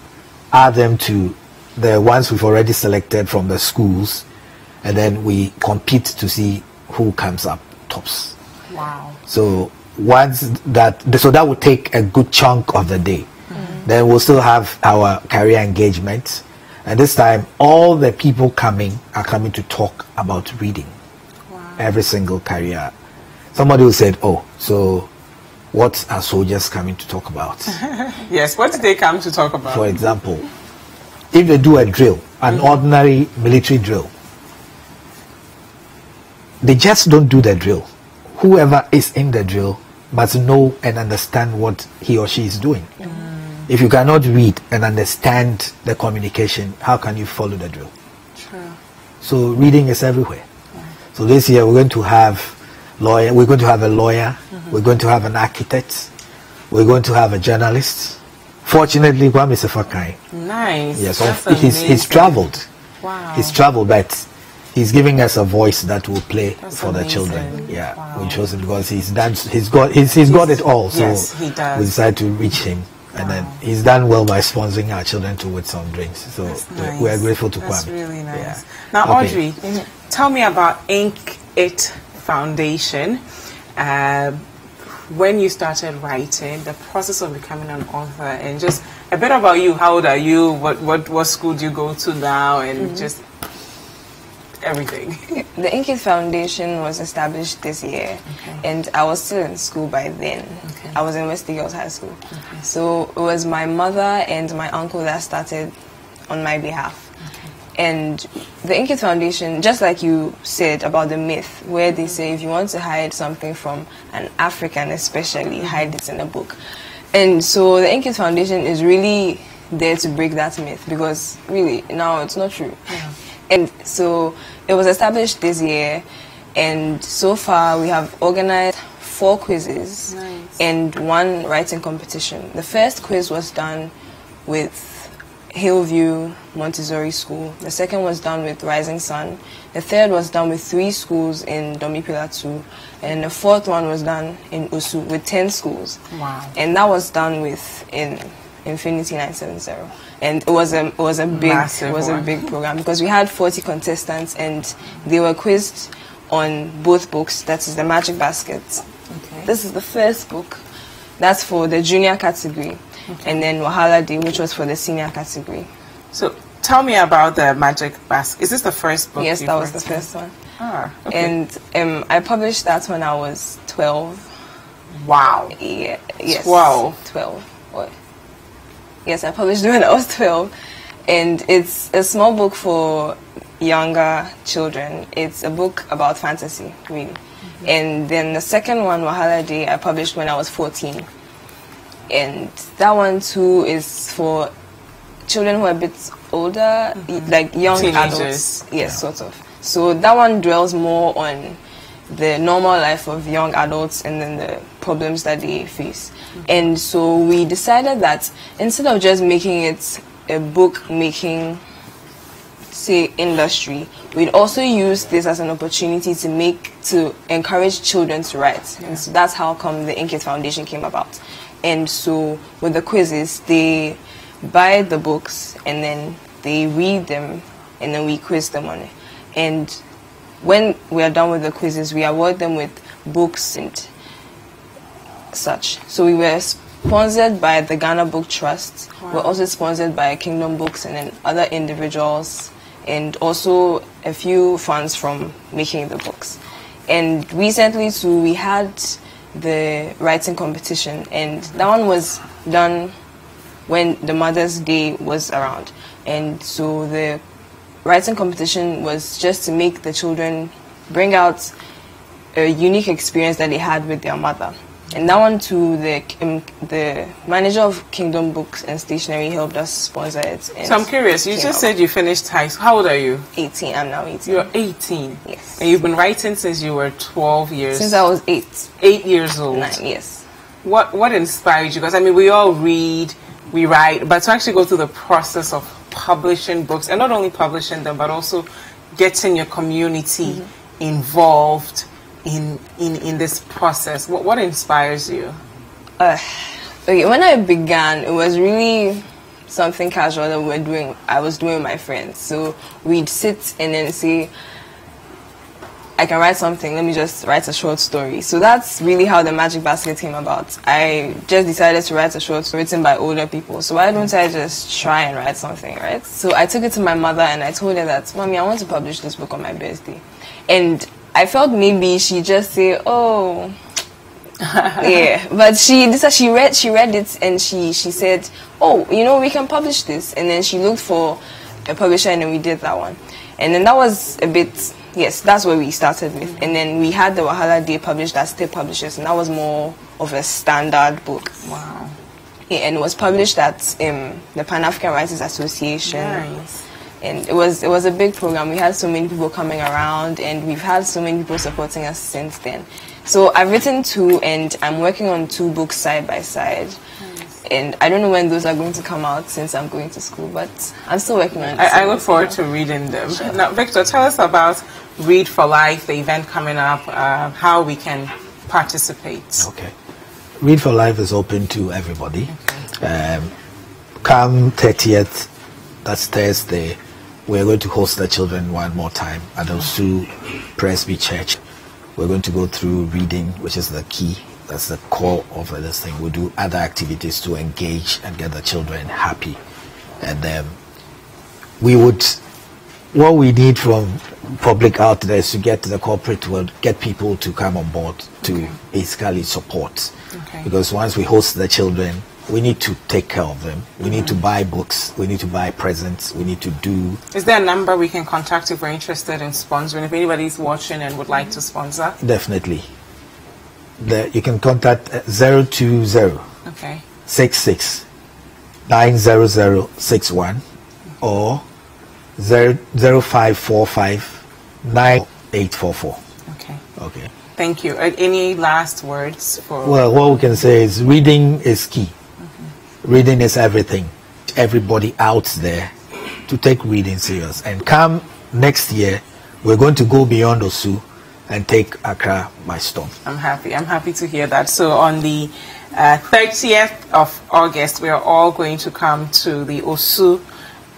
add them to the ones we've already selected from the schools, and then we compete to see who comes up tops. Wow. So that will take a good chunk of the day. Then we'll still have our career engagement, and this time all the people coming are coming to talk about reading. Every single career. Somebody will say, oh, so what are soldiers coming to talk about? Yes, what did they come to talk about? For example, if they do a drill, an ordinary military drill, they just don't do the drill. Whoever is in the drill must know and understand what he or she is doing. If you cannot read and understand the communication, how can you follow the drill? True. So reading is everywhere. So this year we're going to have we're going to have a lawyer, we're going to have an architect, we're going to have a journalist. Fortunately, Kwame Sefakai. Nice. Yes, That's he's traveled. Wow. He's traveled, but he's giving us a voice that will play That's for amazing. the children. Yeah, Wow. we chose him because he's got it all. So yes, he does. we decided to reach him. And then he's done well by sponsoring our children to with some drinks. So we are grateful to Kwame. That's really nice. Yeah. Now, Okay. Audrey, tell me about Ink It Foundation. When you started writing, the process of becoming an author, and just a bit about you. How old are you? What school do you go to now? And just everything. The Ink It Foundation was established this year, and I was still in school by then. I was in Western Girls High School. So it was my mother and my uncle that started on my behalf. And the Inkit Foundation, just like you said about the myth, where they say if you want to hide something from an African especially, hide it in a book. And so the Inkit Foundation is really there to break that myth, because really, now it's not true. Yeah. And so it was established this year, and so far we have organized 4 quizzes and 1 writing competition. The first quiz was done with Hillview Montessori School. The second was done with Rising Sun. The third was done with 3 schools in Domipila 2. And the fourth one was done in Usu with 10 schools. Wow. And that was done with in Infinity 970. And it was a big program, because we had 40 contestants and they were quizzed on both books. That is the Magic Basket. Okay. This is the first book. That's for the junior category. Okay. And then Wahala Day, which was for the senior category. So tell me about the Magic Basket. Is this the first book? Yes, that was the first one. Ah, okay. And I published that when I was 12. Wow. Yeah, yes. 12. What? Yes, I published it when I was 12. And it's a small book for younger children. It's a book about fantasy, really. And then the second one, Wahala Day, I published when I was 14. And that one too is for children who are a bit older, like young teenagers. Adults. Yes, sort of. So that one dwells more on the normal life of young adults and then the problems that they face. And so we decided that instead of just making it a book-making, say, industry, we'd also use this as an opportunity to encourage children to write. And so that's how come the Inkit Foundation came about. And so with the quizzes, they buy the books and then they read them and then we quiz them on it. And when we are done with the quizzes, we award them with books and such. So we were sponsored by the Ghana Book Trust. Wow. We're also sponsored by Kingdom Books and then other individuals, and also a few funds from making the books. And recently too, we had the writing competition, and that one was done when the Mother's Day was around. And so the writing competition was just to make the children bring out a unique experience that they had with their mother. And that one too, the manager of Kingdom Books and Stationery helped us sponsor it. So I'm curious, you just said you finished high school. How old are you? 18, I'm now 18. You're 18? Yes. And you've been writing since you were 12 years? Since I was 8. 8 years old? 9, yes. What inspired you? Because I mean, we all read, we write, but to actually go through the process of publishing books, and not only publishing them, but also getting your community involved in this process. What inspires you? Okay, when I began, it was really something casual that I was doing with my friends. So we'd sit and then say, I can write something, let me just write a short story. So that's really how the Magic Basket came about. I just decided to write a short story written by older people. So why don't I just try and write something, right? So I took it to my mother and I told her that, Mommy, I want to publish this book on my birthday. And I felt maybe she'd just say, oh, yeah. But she read it and she said, oh, you know, we can publish this. And then she looked for a publisher and then we did that one. And then that was a bit, yes, that's where we started with. And then we had the Wahala Day published at State Publishers, and that was more of a standard book. Wow. Yeah, and it was published at the Pan-African Writers Association. Nice. And it was a big program. We had so many people coming around, and we've had so many people supporting us since then. So I've written 2, and I'm working on 2 books side by side. Nice. And I don't know when those are going to come out since I'm going to school, but I'm still working on it. I look forward to reading them. Sure. Now, Victor, tell us about Read for Life, the event coming up, how we can participate. Okay. Read for Life is open to everybody. Okay. Come 30th, that's Thursday, we're going to host the children one more time at Osu Presby Church. We're going to go through reading, which is the key. That's the core of this thing. We'll do other activities to engage and get the children happy. And what we need from public out there is to get to the corporate world, get people to come on board to basically support. Okay. Because once we host the children, we need to take care of them. We need to buy books. We need to buy presents. We need to do... Is there a number we can contact if we're interested in sponsoring? If anybody's watching and would like to sponsor? Definitely. You can contact 020 66 90061 or 0545 9844. Okay. Thank you. Any last words for... Well, what we can say is reading is key. Reading is everything. Everybody out there to take reading serious. And come next year, we're going to go beyond Osu and take Accra by storm. I'm happy to hear that. So on the 30th of August, we are all going to come to the Osu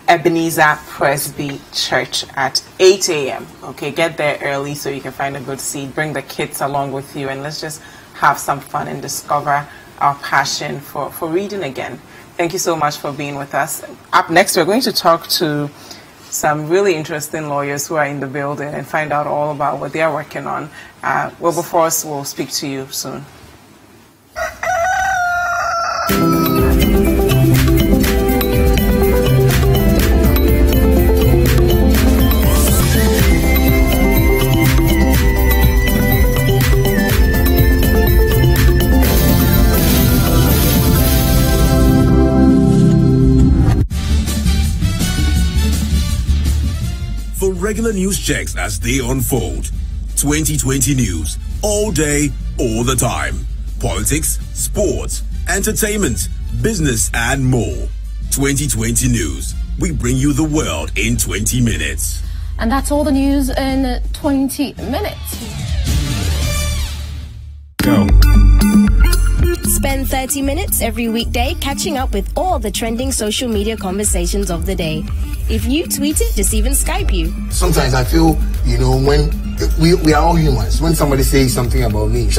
Ebenezer Presby Church at 8 a.m. Okay, get there early so you can find a good seat. Bring the kids along with you and let's just have some fun and discover our passion for reading again. Thank you so much for being with us. Up next, we're going to talk to some interesting lawyers who are in the building and find out all about what they are working on. Wilberforce will speak to you soon. For regular news checks as they unfold, 2020 news, all day, all the time. Politics, sports, entertainment, business, and more. 2020 news. We bring you the world in 20 minutes. And that's all the news in 20 minutes. Go. Spend 30 minutes every weekday catching up with all the trending social media conversations of the day. If you tweet it, just even Skype you. Sometimes I feel, when we are all humans. When somebody says something about me,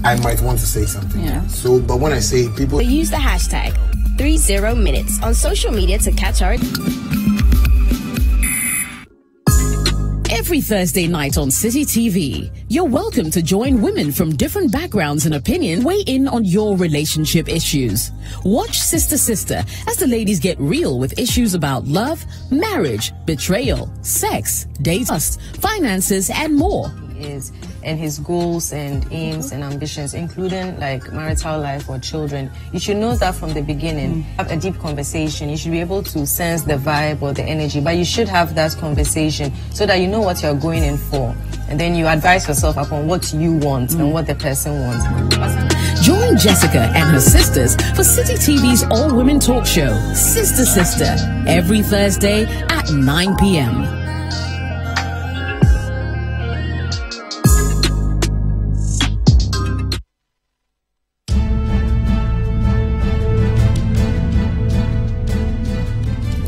I might want to say something. Yeah. So, but when I say people... Use the hashtag 30minutes on social media to catch our... Every Thursday night on City TV, you're welcome to join women from different backgrounds and opinions weigh in on your relationship issues. Watch Sister Sister as the ladies get real with issues about love, marriage, betrayal, sex, dates, finances, and more. Is and his goals and aims and ambitions, including like marital life or children, you should know that from the beginning. Have a deep conversation. You should be able to sense the vibe or the energy, but you should have that conversation so that you know what you're going in for, and then you advise yourself upon what you want and what the person wants. Join Jessica and her sisters for City TV's all-women talk show, Sister Sister, every Thursday at 9 p.m.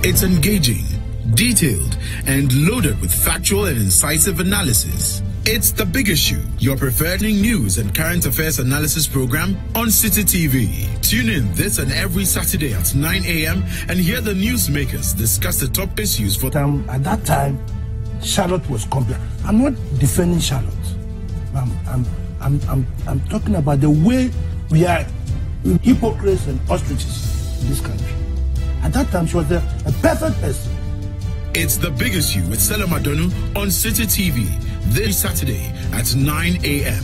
It's engaging, detailed, and loaded with factual and incisive analysis. It's The Big Issue, your preferred news and current affairs analysis program on City TV. Tune in this and every Saturday at 9 a.m. and hear the newsmakers discuss the top issues for At that time, Charlotte was complex. I'm not defending Charlotte. I'm talking about the way we are hypocrites and ostriches in this country. At that time, she was a perfect person. It's The Big Issue with Stella Madonu on City TV this Saturday at 9 a.m.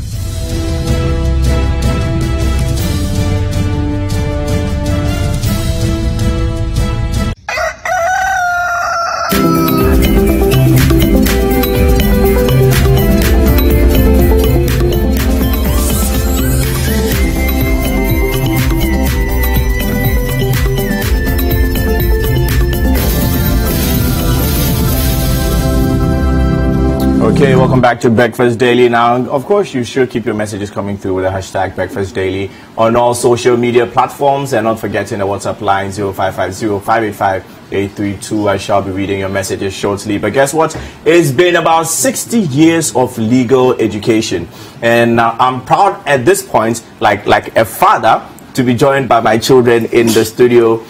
Okay, welcome back to Breakfast Daily. Now, of course, you should keep your messages coming through with the hashtag Breakfast Daily on all social media platforms, and not forgetting the WhatsApp line 0550-585-832. I shall be reading your messages shortly. But guess what? It's been about 60 years of legal education, and I'm proud at this point, like a father, to be joined by my children in the studio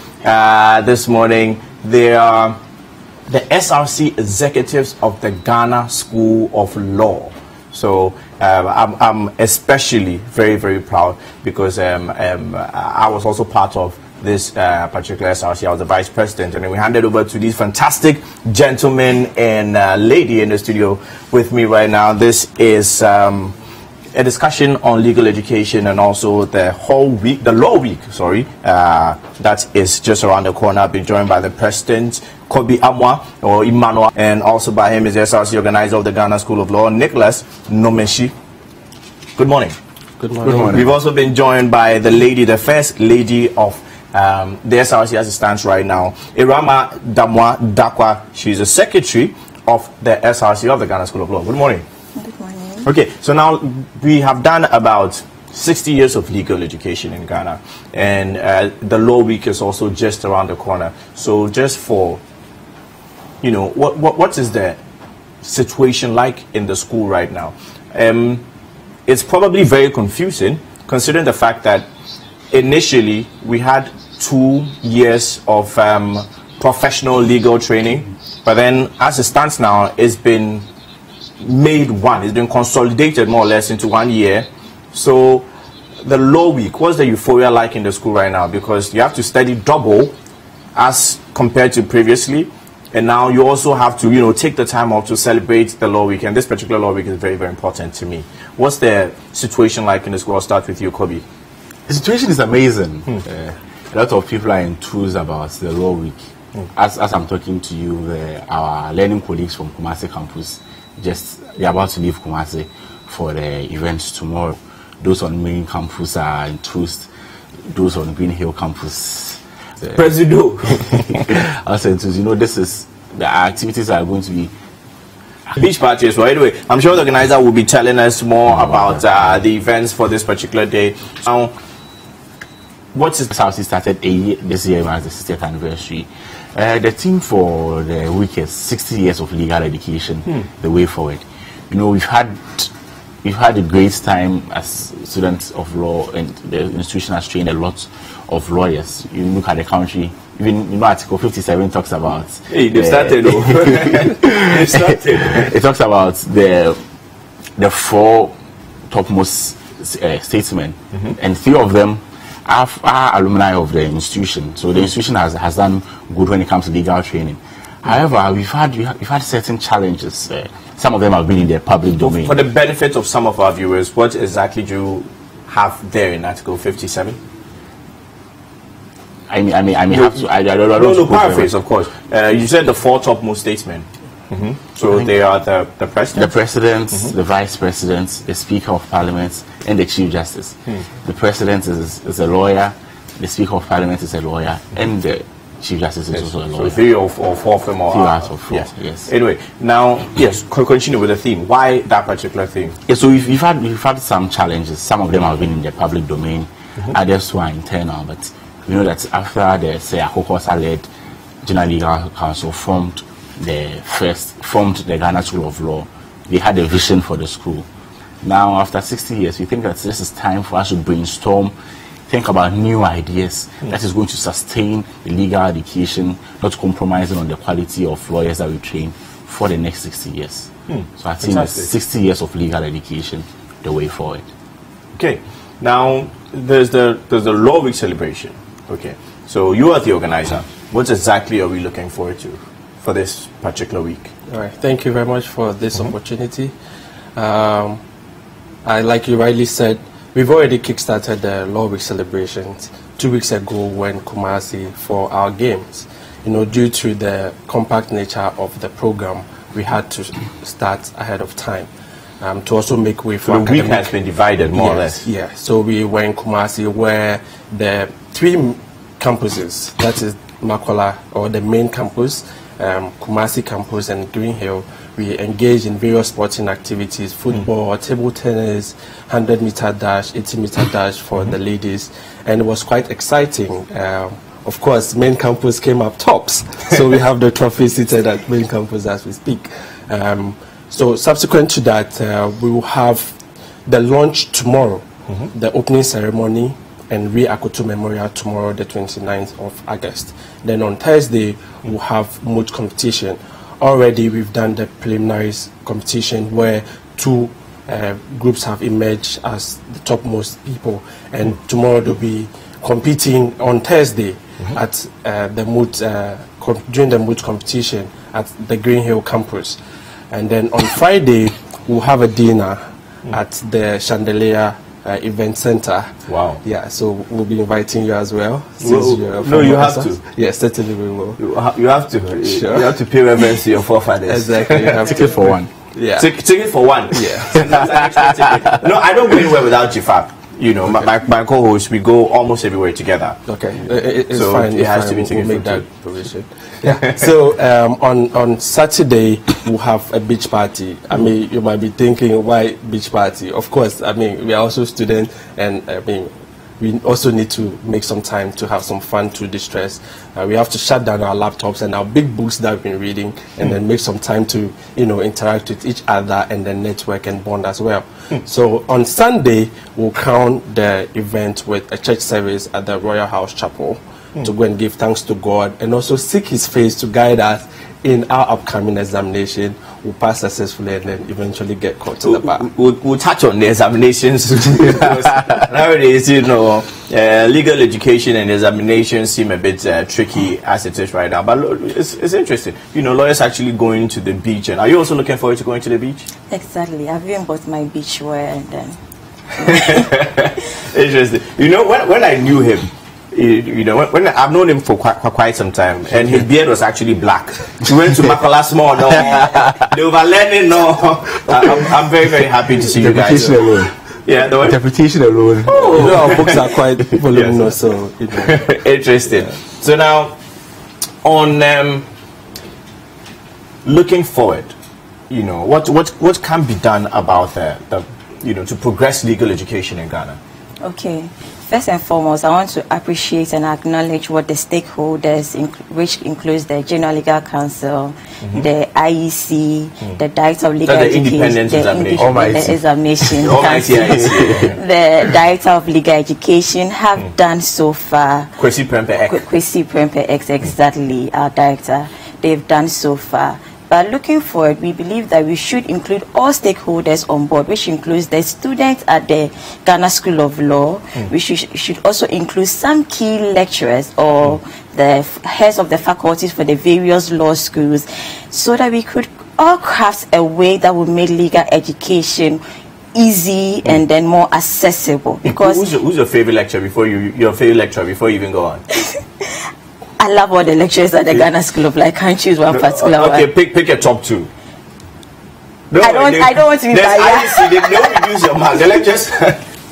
this morning. They are the SRC executives of the Ghana School of Law. So I'm especially very, very proud because I was also part of this particular SRC. I was the vice president, and then we handed over to these fantastic gentlemen and lady in the studio with me right now. This is a discussion on legal education and also the law week, that is just around the corner. I've been joined by the president, Kobi Amwa, or Emmanuel, and also by him is the SRC organizer of the Ghana School of Law, Nicholas Nomeshi. Good morning. Good morning. Good morning. We've also been joined by the lady, the first lady of the SRC as it stands right now, Irama Damwa Dakwa. She's the secretary of the SRC of the Ghana School of Law. Good morning. Good morning. Okay, so now we have done about 60 years of legal education in Ghana, and the law week is also just around the corner. So just for, what is the situation like in the school right now? It's probably very confusing considering the fact that initially we had 2 years of professional legal training, but then as it stands now, it's been made one. It's been consolidated more or less into 1 year. So the law week, what's the euphoria like in the school right now? Because you have to study double as compared to previously, and now you also have to take the time off to celebrate the law week, and this particular law week is very, very important to me. What's the situation like in the school? I'll start with you, Kobe. The situation is amazing. A lot of people are enthused about the law week. As I'm talking to you, our learning colleagues from Kumasi campus, they're about to leave Kumasi for the events tomorrow. Those on main campus are enthused. Those on Green Hill campus, Presido. also enthused. This is the activities are going to be beach parties. So anyway, I'm sure the organizer will be telling us more about the events for this particular day. Now, what's the SRC started this year as the 60th anniversary. The theme for the week is 60 years of legal education, the way forward. We've had a great time as students of law, and the institution has trained a lot of lawyers. You look at the country, even Article 57 talks about. Hey, they started. They started. It talks about the 4 topmost statesmen, and 3 of them are alumni of the institution. So the institution has done good when it comes to legal training. However, we've had certain challenges. Some of them have been in the public domain. For the benefit of some of our viewers, what exactly do you have there in Article 57? I have to. I don't paraphrase, of course. You said the 4 topmost statesmen. So they are the president? The president, the vice president, the speaker of parliament, and the chief justice. The president is a lawyer, the speaker of parliament is a lawyer, and the chief justice is also a lawyer. So 3 or 4 of them are. 3 out of 4. Yes. Anyway, now continue with the theme. Why that particular theme? Yeah, so we've had some challenges. Some of them have been in the public domain, others were internal. But we know that after the Akokosa-led General Legal Council formed the Ghana School of Law, they had a vision for the school. Now, after 60 years, we think that this is time for us to brainstorm, think about new ideas that is going to sustain the legal education, not compromising on the quality of lawyers that we train for the next 60 years. So I think it's 60 years of legal education, the way forward. Okay. Now, there's the Law Week celebration. Okay. So you are the organizer. What exactly are we looking forward to for this particular week? All right. Thank you very much for this opportunity. Like you rightly said, we've already kickstarted the Law Week celebrations 2 weeks ago when Kumasi for our games. Due to the compact nature of the program, we had to start ahead of time to also make way for the week has been divided more or less. Yeah. So we were in Kumasi where the 3 campuses, that is Makola or the main campus, Kumasi campus and Green Hill, we engaged in various sporting activities, football, table tennis, 100-meter dash, 80-meter dash for the ladies, and it was quite exciting. Of course, main campus came up tops, so we have the trophy seated at main campus as we speak. So subsequent to that, we will have the launch tomorrow, the opening ceremony, and Re-Akoto Memorial tomorrow, the 29th of August. Then on Thursday, we'll have moot competition. Already, we've done the preliminaries competition where 2 groups have emerged as the topmost people, and tomorrow they'll be competing on Thursday at the mood during the mood competition at the Green Hill campus, and then on Friday we'll have a dinner at the Chandelier event center. Wow. Yeah, so we'll be inviting you as well. No, you have to. Yes, certainly we will. You have to. Sure. You have to pay reverence to your forefathers. Exactly. Ticket for one. Yeah. Ticket for one. Yeah. No, I don't go anywhere without GFAP. You know, my co-host, we go almost everywhere together. Okay, it's so fine. It has to be we'll taken make that provision. Yeah. So on Saturday we'll have a beach party. I mean, you might be thinking, why beach party? Of course, I mean, we are also students, and I mean, we also need to make some time to have some fun to distress. We have to shut down our laptops and our big books that we've been reading, and then make some time to, you know, interact with each other and then network and bond as well. So on Sunday, we'll crown the event with a church service at the Royal House Chapel to go and give thanks to God and also seek His face to guide us in our upcoming examination. We'll pass successfully and then eventually get caught to the bar. We'll touch on the examinations because nowadays, you know, legal education and examinations seem a bit tricky as it is right now. But it's interesting. You know, lawyers actually going to the beach. And are you also looking forward to going to the beach? Exactly. I've even bought my beach wear and then. Interesting. You know, when I knew him, you know, when I've known him for quite some time, and his beard was actually black. He went to Makola Small, no, they were learning, no. I'm very, very happy to see you guys. Yeah, the interpretation alone. Oh, you know, our books are quite voluminous, so you know. Interesting. Yeah. So now, on looking forward, you know, what can be done about the you know, to progress legal education in Ghana? Okay. First and foremost, I want to appreciate and acknowledge what the stakeholders, which includes the General Legal Council, the IEC, the Director of Legal Education, the Director of Legal Education have done so far. Kwesi Prempeh X, exactly, our director. They've done so far. But looking forward, we believe that we should include all stakeholders on board, which includes the students at the Ghana School of Law. We should also include some key lecturers or the heads of the faculties for the various law schools, so that we could all craft a way that will make legal education easy and then more accessible. Because who's your favorite lecturer before you even go on? I love all the lecturers at the Ghana School of Law. I can't choose one particular one. Okay, pick a top two. No, I don't want to be biased. They don't reduce your marks. The lecturers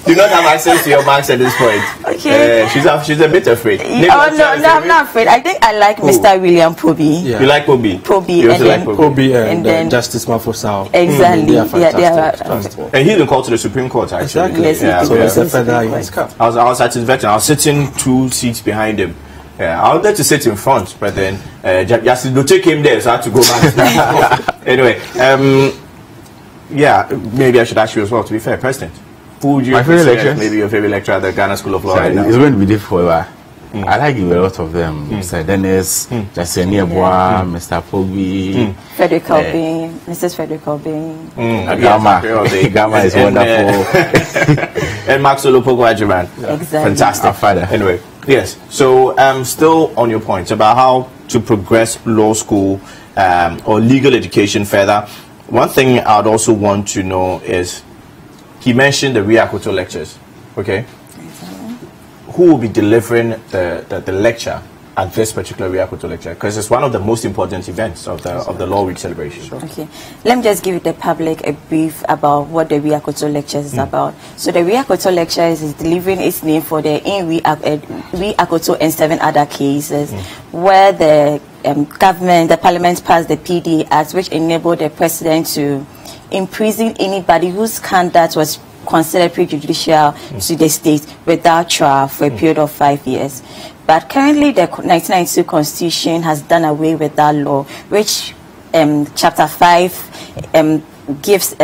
do not have access to your marks at this point. Okay. She's a bit afraid. No, I'm not afraid. I think I like Mr. William Pobi. Yeah. You like Pobi? Pobi and then Justice Mafosao. Exactly. They are fantastic. And he's been called to the Supreme Court, actually. Yes, so it's a feather in his cap. I was at his veteran. I was sitting 2 seats behind him. Yeah, I wanted to sit in front, but then Yasidoche came there, so I had to go back. Anyway, yeah, maybe I should ask you as well, to be fair, President. Who would you consider maybe your favorite lecturer at the Ghana School of Law right now? It's going to be difficult. I like you a lot of them. Mr. Dennis, Jasenia Bois, Mr. Pobi, Frederick Albin, Mrs. Frederick Albin. Gamma is wonderful. And Max Olopoko Ajiman. Exactly. Fantastic. Our father. Anyway, yes. So, still on your point about how to progress law school or legal education further, one thing I'd also want to know is, he mentioned the Riakoto lectures, okay? Who will be delivering the lecture at this particular Riakoto lecture? Because it's one of the most important events of the Law Week celebration. Okay, let me just give the public a brief about what the Riakoto lectures is about. So the Riakoto lectures is delivering its name for the Riakoto and 7 other cases where the government, the parliament passed the PD Act, which enabled the president to imprison anybody whose conduct was considered prejudicial to the state without trial for a period of 5 years. But currently the 1992 Constitution has done away with that law, which Chapter 5 gives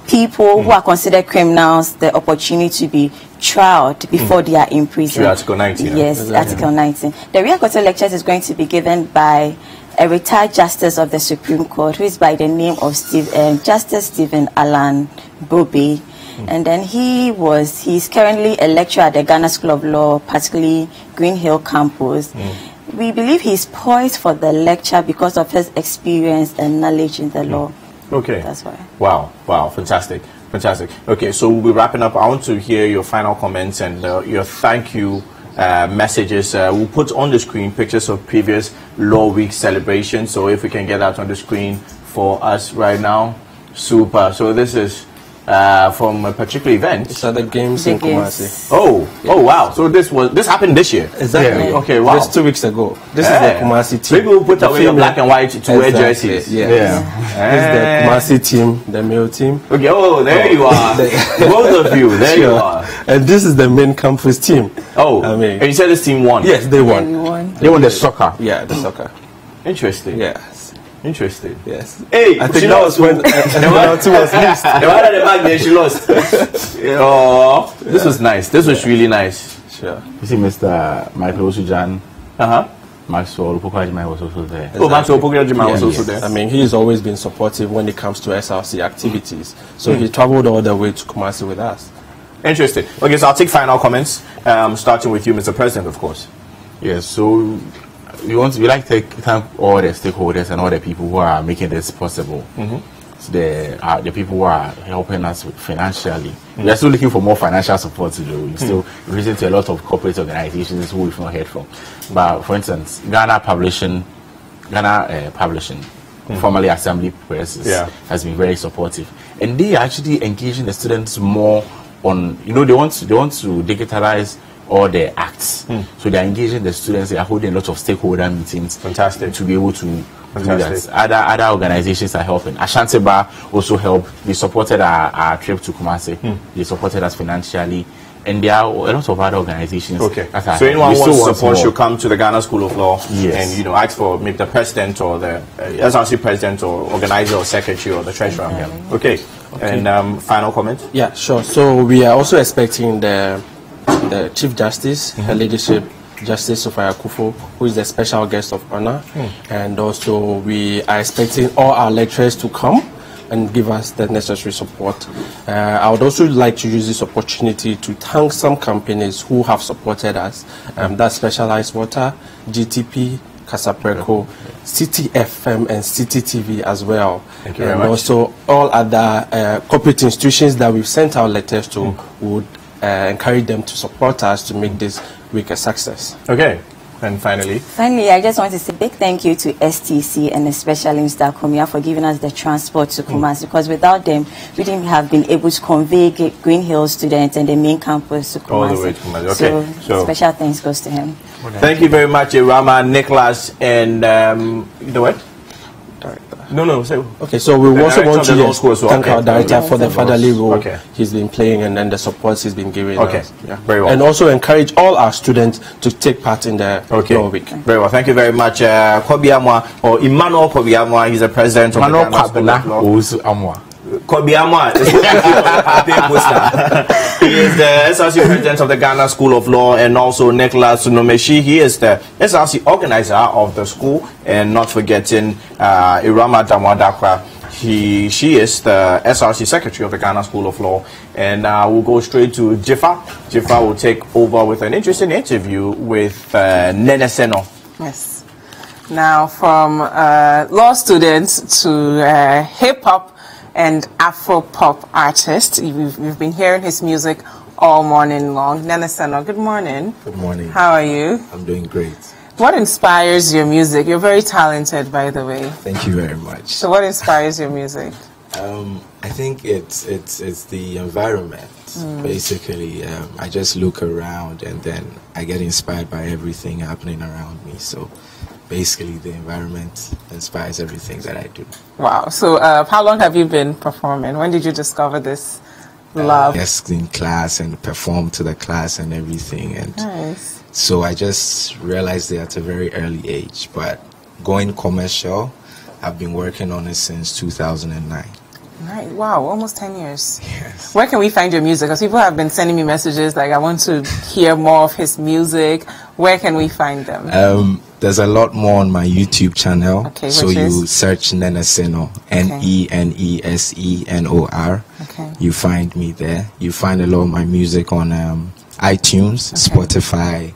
people who are considered criminals the opportunity to be trialed before they are imprisoned. Article 19. Yes, Article 19. The Riakoto lectures is going to be given by a retired justice of the Supreme Court, who is by the name of Justice Stephen Alan Bobe. And then he's currently a lecturer at the Ghana School of Law, particularly Green Hill campus. We believe he's poised for the lecture because of his experience and knowledge in the law. Okay. That's why. Wow, fantastic. Okay, so we'll be wrapping up. I want to hear your final comments and your thank you messages. We'll put on the screen pictures of previous Law Week celebrations. So if we can get that on the screen for us right now. Super. So this is from a particular event. It's at the games in Kumasi. Oh, wow. So this happened this year. Exactly. Yeah. Okay, wow. Just 2 weeks ago. This is the Kumasi team. Maybe we'll put away the black and white to wear jerseys. Yeah. This is the Kumasi team, the male team. Okay, there you are. Both of you, there you are. And this is the main campus team. Oh, I mean, and you said this team won? Yes, they won. They won the soccer. Yeah, the soccer. Interesting. Yes. Interesting. Yes. Hey, I think that was when the penalty was missed. The one at the back there, she lost. Oh, this was nice. This was really nice. Sure. You see, Mr. Michael Osujan. Maxwell Pukajima was also there. Exactly. Oh, Maxwell Pukajima was also there. I mean, he's always been supportive when it comes to SRC activities. So he traveled all the way to Kumasi with us. Interesting. Okay, so I'll take final comments, starting with you, Mr. President, of course. Yes, so we like to thank all the stakeholders and all the people who are making this possible. So the people who are helping us financially. We are still looking for more financial support to do. We still listen to a lot of corporate organizations who we've not heard from. But for instance, Ghana Publishing, formerly Assembly Press, has been very supportive, and they are actually engaging the students more on. They want to digitalize all the acts. So they are engaging the students. They are holding a lot of stakeholder meetings. Fantastic. To be able to do that. Other organizations are helping. Ashanti Bar also helped. They supported our trip to Kumasi. They supported us financially. And there are a lot of other organizations. Okay. So anyone who wants support should come to the Ghana School of Law and ask for maybe the president or the SRC president or organizer or secretary or the treasurer. Okay. And final comment? Yeah, sure. So we are also expecting the Chief Justice, her leadership, Justice Sophia Kufo, who is the special guest of honor. And also we are expecting all our lecturers to come and give us the necessary support. I would also like to use this opportunity to thank some companies who have supported us. That's Specialized Water, GTP, Casapreco, City FM and City TV as well. Thank you very much. Also all other corporate institutions that we've sent our letters to would encourage them to support us to make this week a success. Okay. And finally, I just want to say a big thank you to STC and especially Mr. Komia for giving us the transport to Kumasi, because without them, we didn't have been able to convey Green Hill students and the main campus to Kumasi. All the way to Kumasi. Okay. So special thanks goes to him. Thank you very much, Rama, Nicholas, and the what? No. Okay, so we also want to thank our director for the fatherly role he's been playing and then the support he's been giving us. Very well. And also encourage all our students to take part in the Law Week. Very well. Thank you very much, Kobiamwa, or Emmanuel Kobiamwa. He's the president of the Ghana School of Law. Kobiamwa. He is the SRC president of the Ghana School of Law, and also Nicholas Sunomeshi. He is the SRC organizer of the school, and not forgetting Irama Damwadakwa. She is the SRC secretary of the Ghana School of Law, and we'll go straight to Jiffa. Jiffa will take over with an interesting interview with Nene Seno. Yes. Now, from law students to hip-hop and Afro-pop artist. We've been hearing his music all morning long. Nene Seno, good morning. Good morning. How are you? I'm doing great. What inspires your music? You're very talented, by the way. Thank you very much. So what inspires your music? I think it's the environment. Basically, I just look around and then I get inspired by everything happening around me. So basically, the environment inspires everything that I do. Wow. So how long have you been performing? When did you discover this love? Yes, in class and perform to the class and everything. And nice. So I just realized it at a very early age. But going commercial, I've been working on it since 2009. Right. Wow, almost 10 years. Yes. Where can we find your music? Because people have been sending me messages like, I want to hear more of his music. Where can we find them? there's a lot more on my YouTube channel. Okay, so you search Nenesenor, Nenesenor. Okay. You find me there. You find a lot of my music on iTunes, Spotify.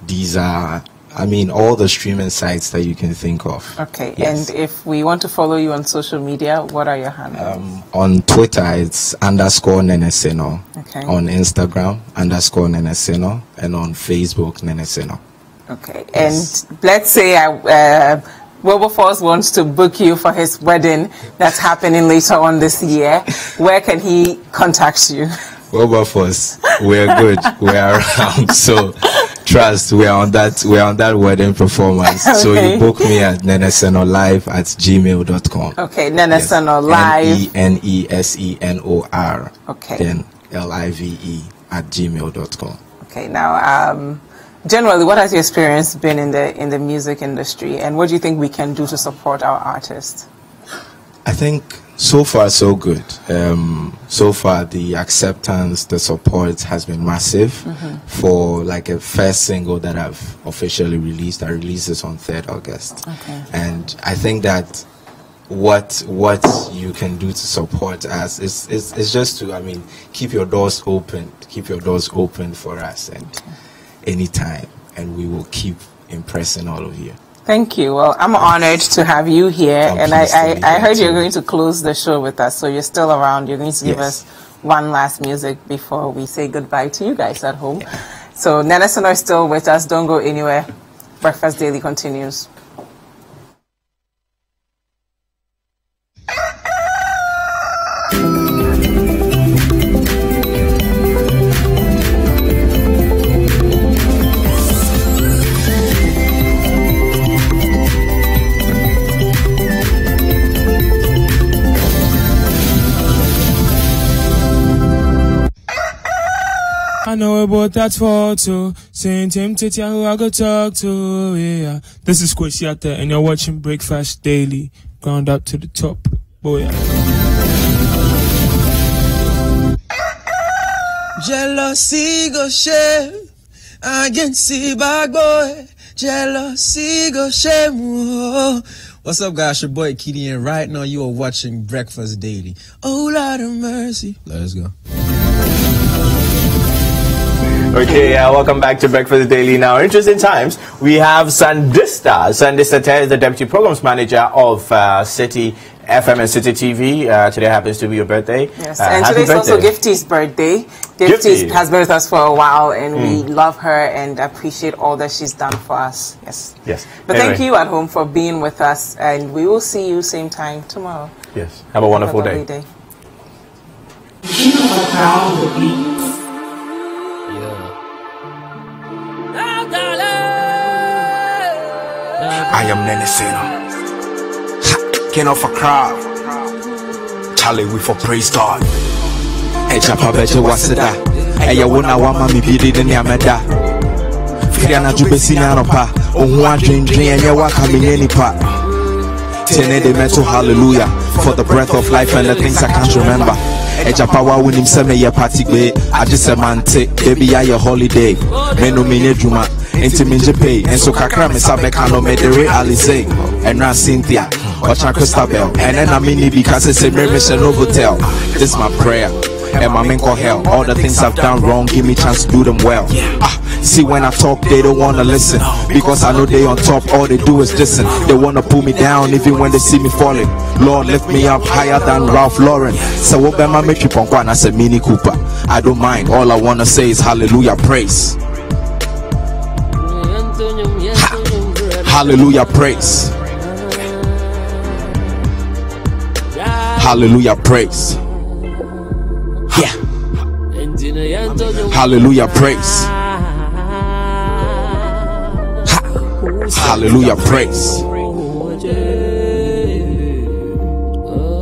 These are, I mean, all the streaming sites that you can think of. Okay. Yes. And if we want to follow you on social media, what are your handles? On Twitter, it's _Nenesenor. Okay. On Instagram, _Nenesenor. And on Facebook, Nenesenor. Okay. Yes. And let's say Wilberforce wants to book you for his wedding that's happening later on this year. Where can he contact you? Wilberforce, we're good. We're around. So trust, we're on that wedding performance. Okay. So you book me at nenesenor@gmail.com. Okay, Nenesenor live. Nenesenor. Okay. Then live@gmail.com. Okay. Now, generally, what has your experience been in the music industry, and what do you think we can do to support our artists? I think so far so good. So far the acceptance, the support has been massive. For like a first single that I've officially released. I released this on 3rd August. Okay. And I think that what you can do to support us is just to, I mean, keep your doors open for us, and anytime, and we will keep impressing all of you. Thank you. Well, I'm honored to have you here, and I heard you're going to close the show with us, so you're still around. You're going to give us one last music before we say goodbye to you guys at home. So Nenesenor is still with us. Don't go anywhere. Breakfast Daily continues. I know about that photo, saying tempted who I go talk to, yeah. This is Kwesiata, and you're watching Breakfast Daily, ground up to the top, boy. Jealousy go shame, I can see bad boy. Jealousy go shame. Whoa. What's up, guys? Your boy Kitty, and right now you are watching Breakfast Daily. Oh, Lord of mercy. Let's go. Okay, welcome back to Breakfast Daily. Now, interesting times. We have Sandista. Sandista is the Deputy Programs Manager of City FM and City TV. Today happens to be your birthday. Yes, and today's also Gifty's birthday. Gifty has been with us for a while, and we love her and appreciate all that she's done for us. Yes. Yes. But thank you at home for being with us, and we will see you same time tomorrow. Yes. Have a wonderful day. I am Nenesenor. King of a crowd. Charlie, we for praise God. Ejapa beje wasida. Eya wona wama mi bidi de nyameda. Fiana jubesi na nopa. Ohun adwendwen enye waka menye nipa. Tene de meto hallelujah for the breath of life and the things I can't remember. Ejapa wa winim se me ye party gbe. Ajise mante baby ya holiday. Meno menye dwuma. Into Minje Pay, and so Kakra Misabeka no Medere Alize, and now Cynthia, Ocha Christabel, and then I'm in because it's a mission Novotel. This is my prayer, and my mental hell. All the things I've done wrong, give me chance to do them well. See, when I talk, they don't wanna listen, because I know they on top, all they do is listen. They wanna pull me down, even when they see me falling. Lord, lift me up higher than Ralph Lauren. So what am I making Ponkwan as a Mini Cooper? I don't mind, all I wanna say is hallelujah, praise. Hallelujah, praise. Hallelujah, praise. Yeah. Hallelujah, praise. Hallelujah, praise.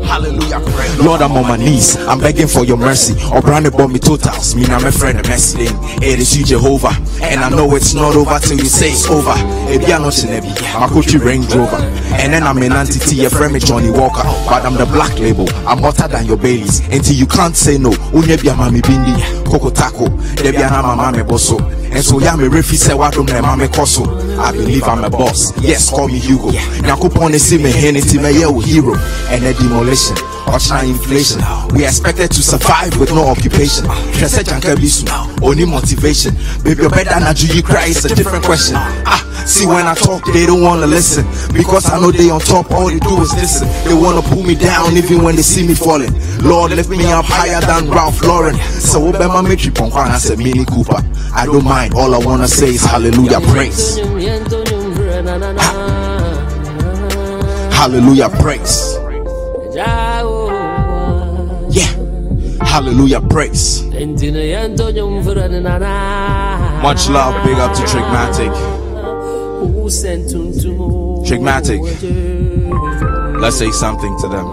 Hallelujah, praise. Lord, I'm on my knees, I'm begging for your mercy. Or brand about me totals, me and my friend a messy thing. It is you, Jehovah, and I know it's not over till you say it's over. If you're not in every, my coach Range Rover, and then I'm an entity, a friend Johnny Walker, but I'm the black label. I'm hotter than your Baileys, until you can't say no. Unyebia mami bindi, Coco Taco, Debiana mama bosso. And so yeah, me refi say what don't mama koso. I believe I'm a boss. Yes, call me Hugo. Now coupon is me henity me hero. And a demolition. Ocean inflation. We expected to survive with no occupation. Only motivation. Baby, your better not you cry, it's a different question. See when I talk, they don't wanna listen. Because I know they on top, all they do is listen. They wanna pull me down even when they see me falling. Lord, lift me up higher than Ralph Lauren. So Obama Mitri Ponkwana said Mini Cooper. I don't mind, all I wanna say is hallelujah, praise. Hallelujah, praise. Yeah, hallelujah, praise. Much love, big up to Trickmatic. Trickmatic, let's say something to them.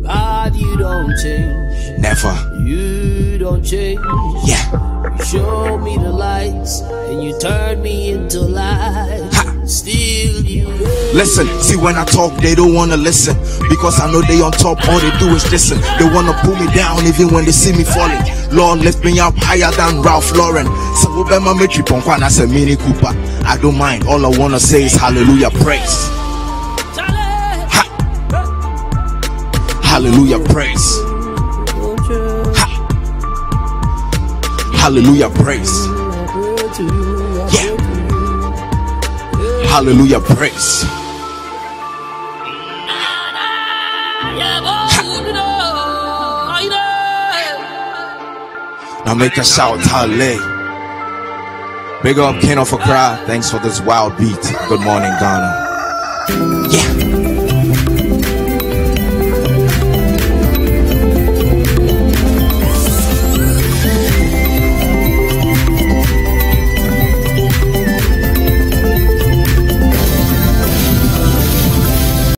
God, you don't change. Never. You don't change. Yeah. You show me the lights and you turn me into light. Still you. Listen, see when I talk, they don't wanna listen. Because I know they on top, all they do is listen. They wanna pull me down even when they see me falling. Lord, lift me up higher than Ralph Lauren. So Obama Mitri Ponkwana said Mini Cooper. I don't mind, all I wanna say is hallelujah, praise. Hallelujah, praise. Hallelujah, praise. Yeah. Hallelujah, praise. Now make a shout, hallelujah. Big up King of Accra. Thanks for this wild beat. Good morning, Ghana. Yeah.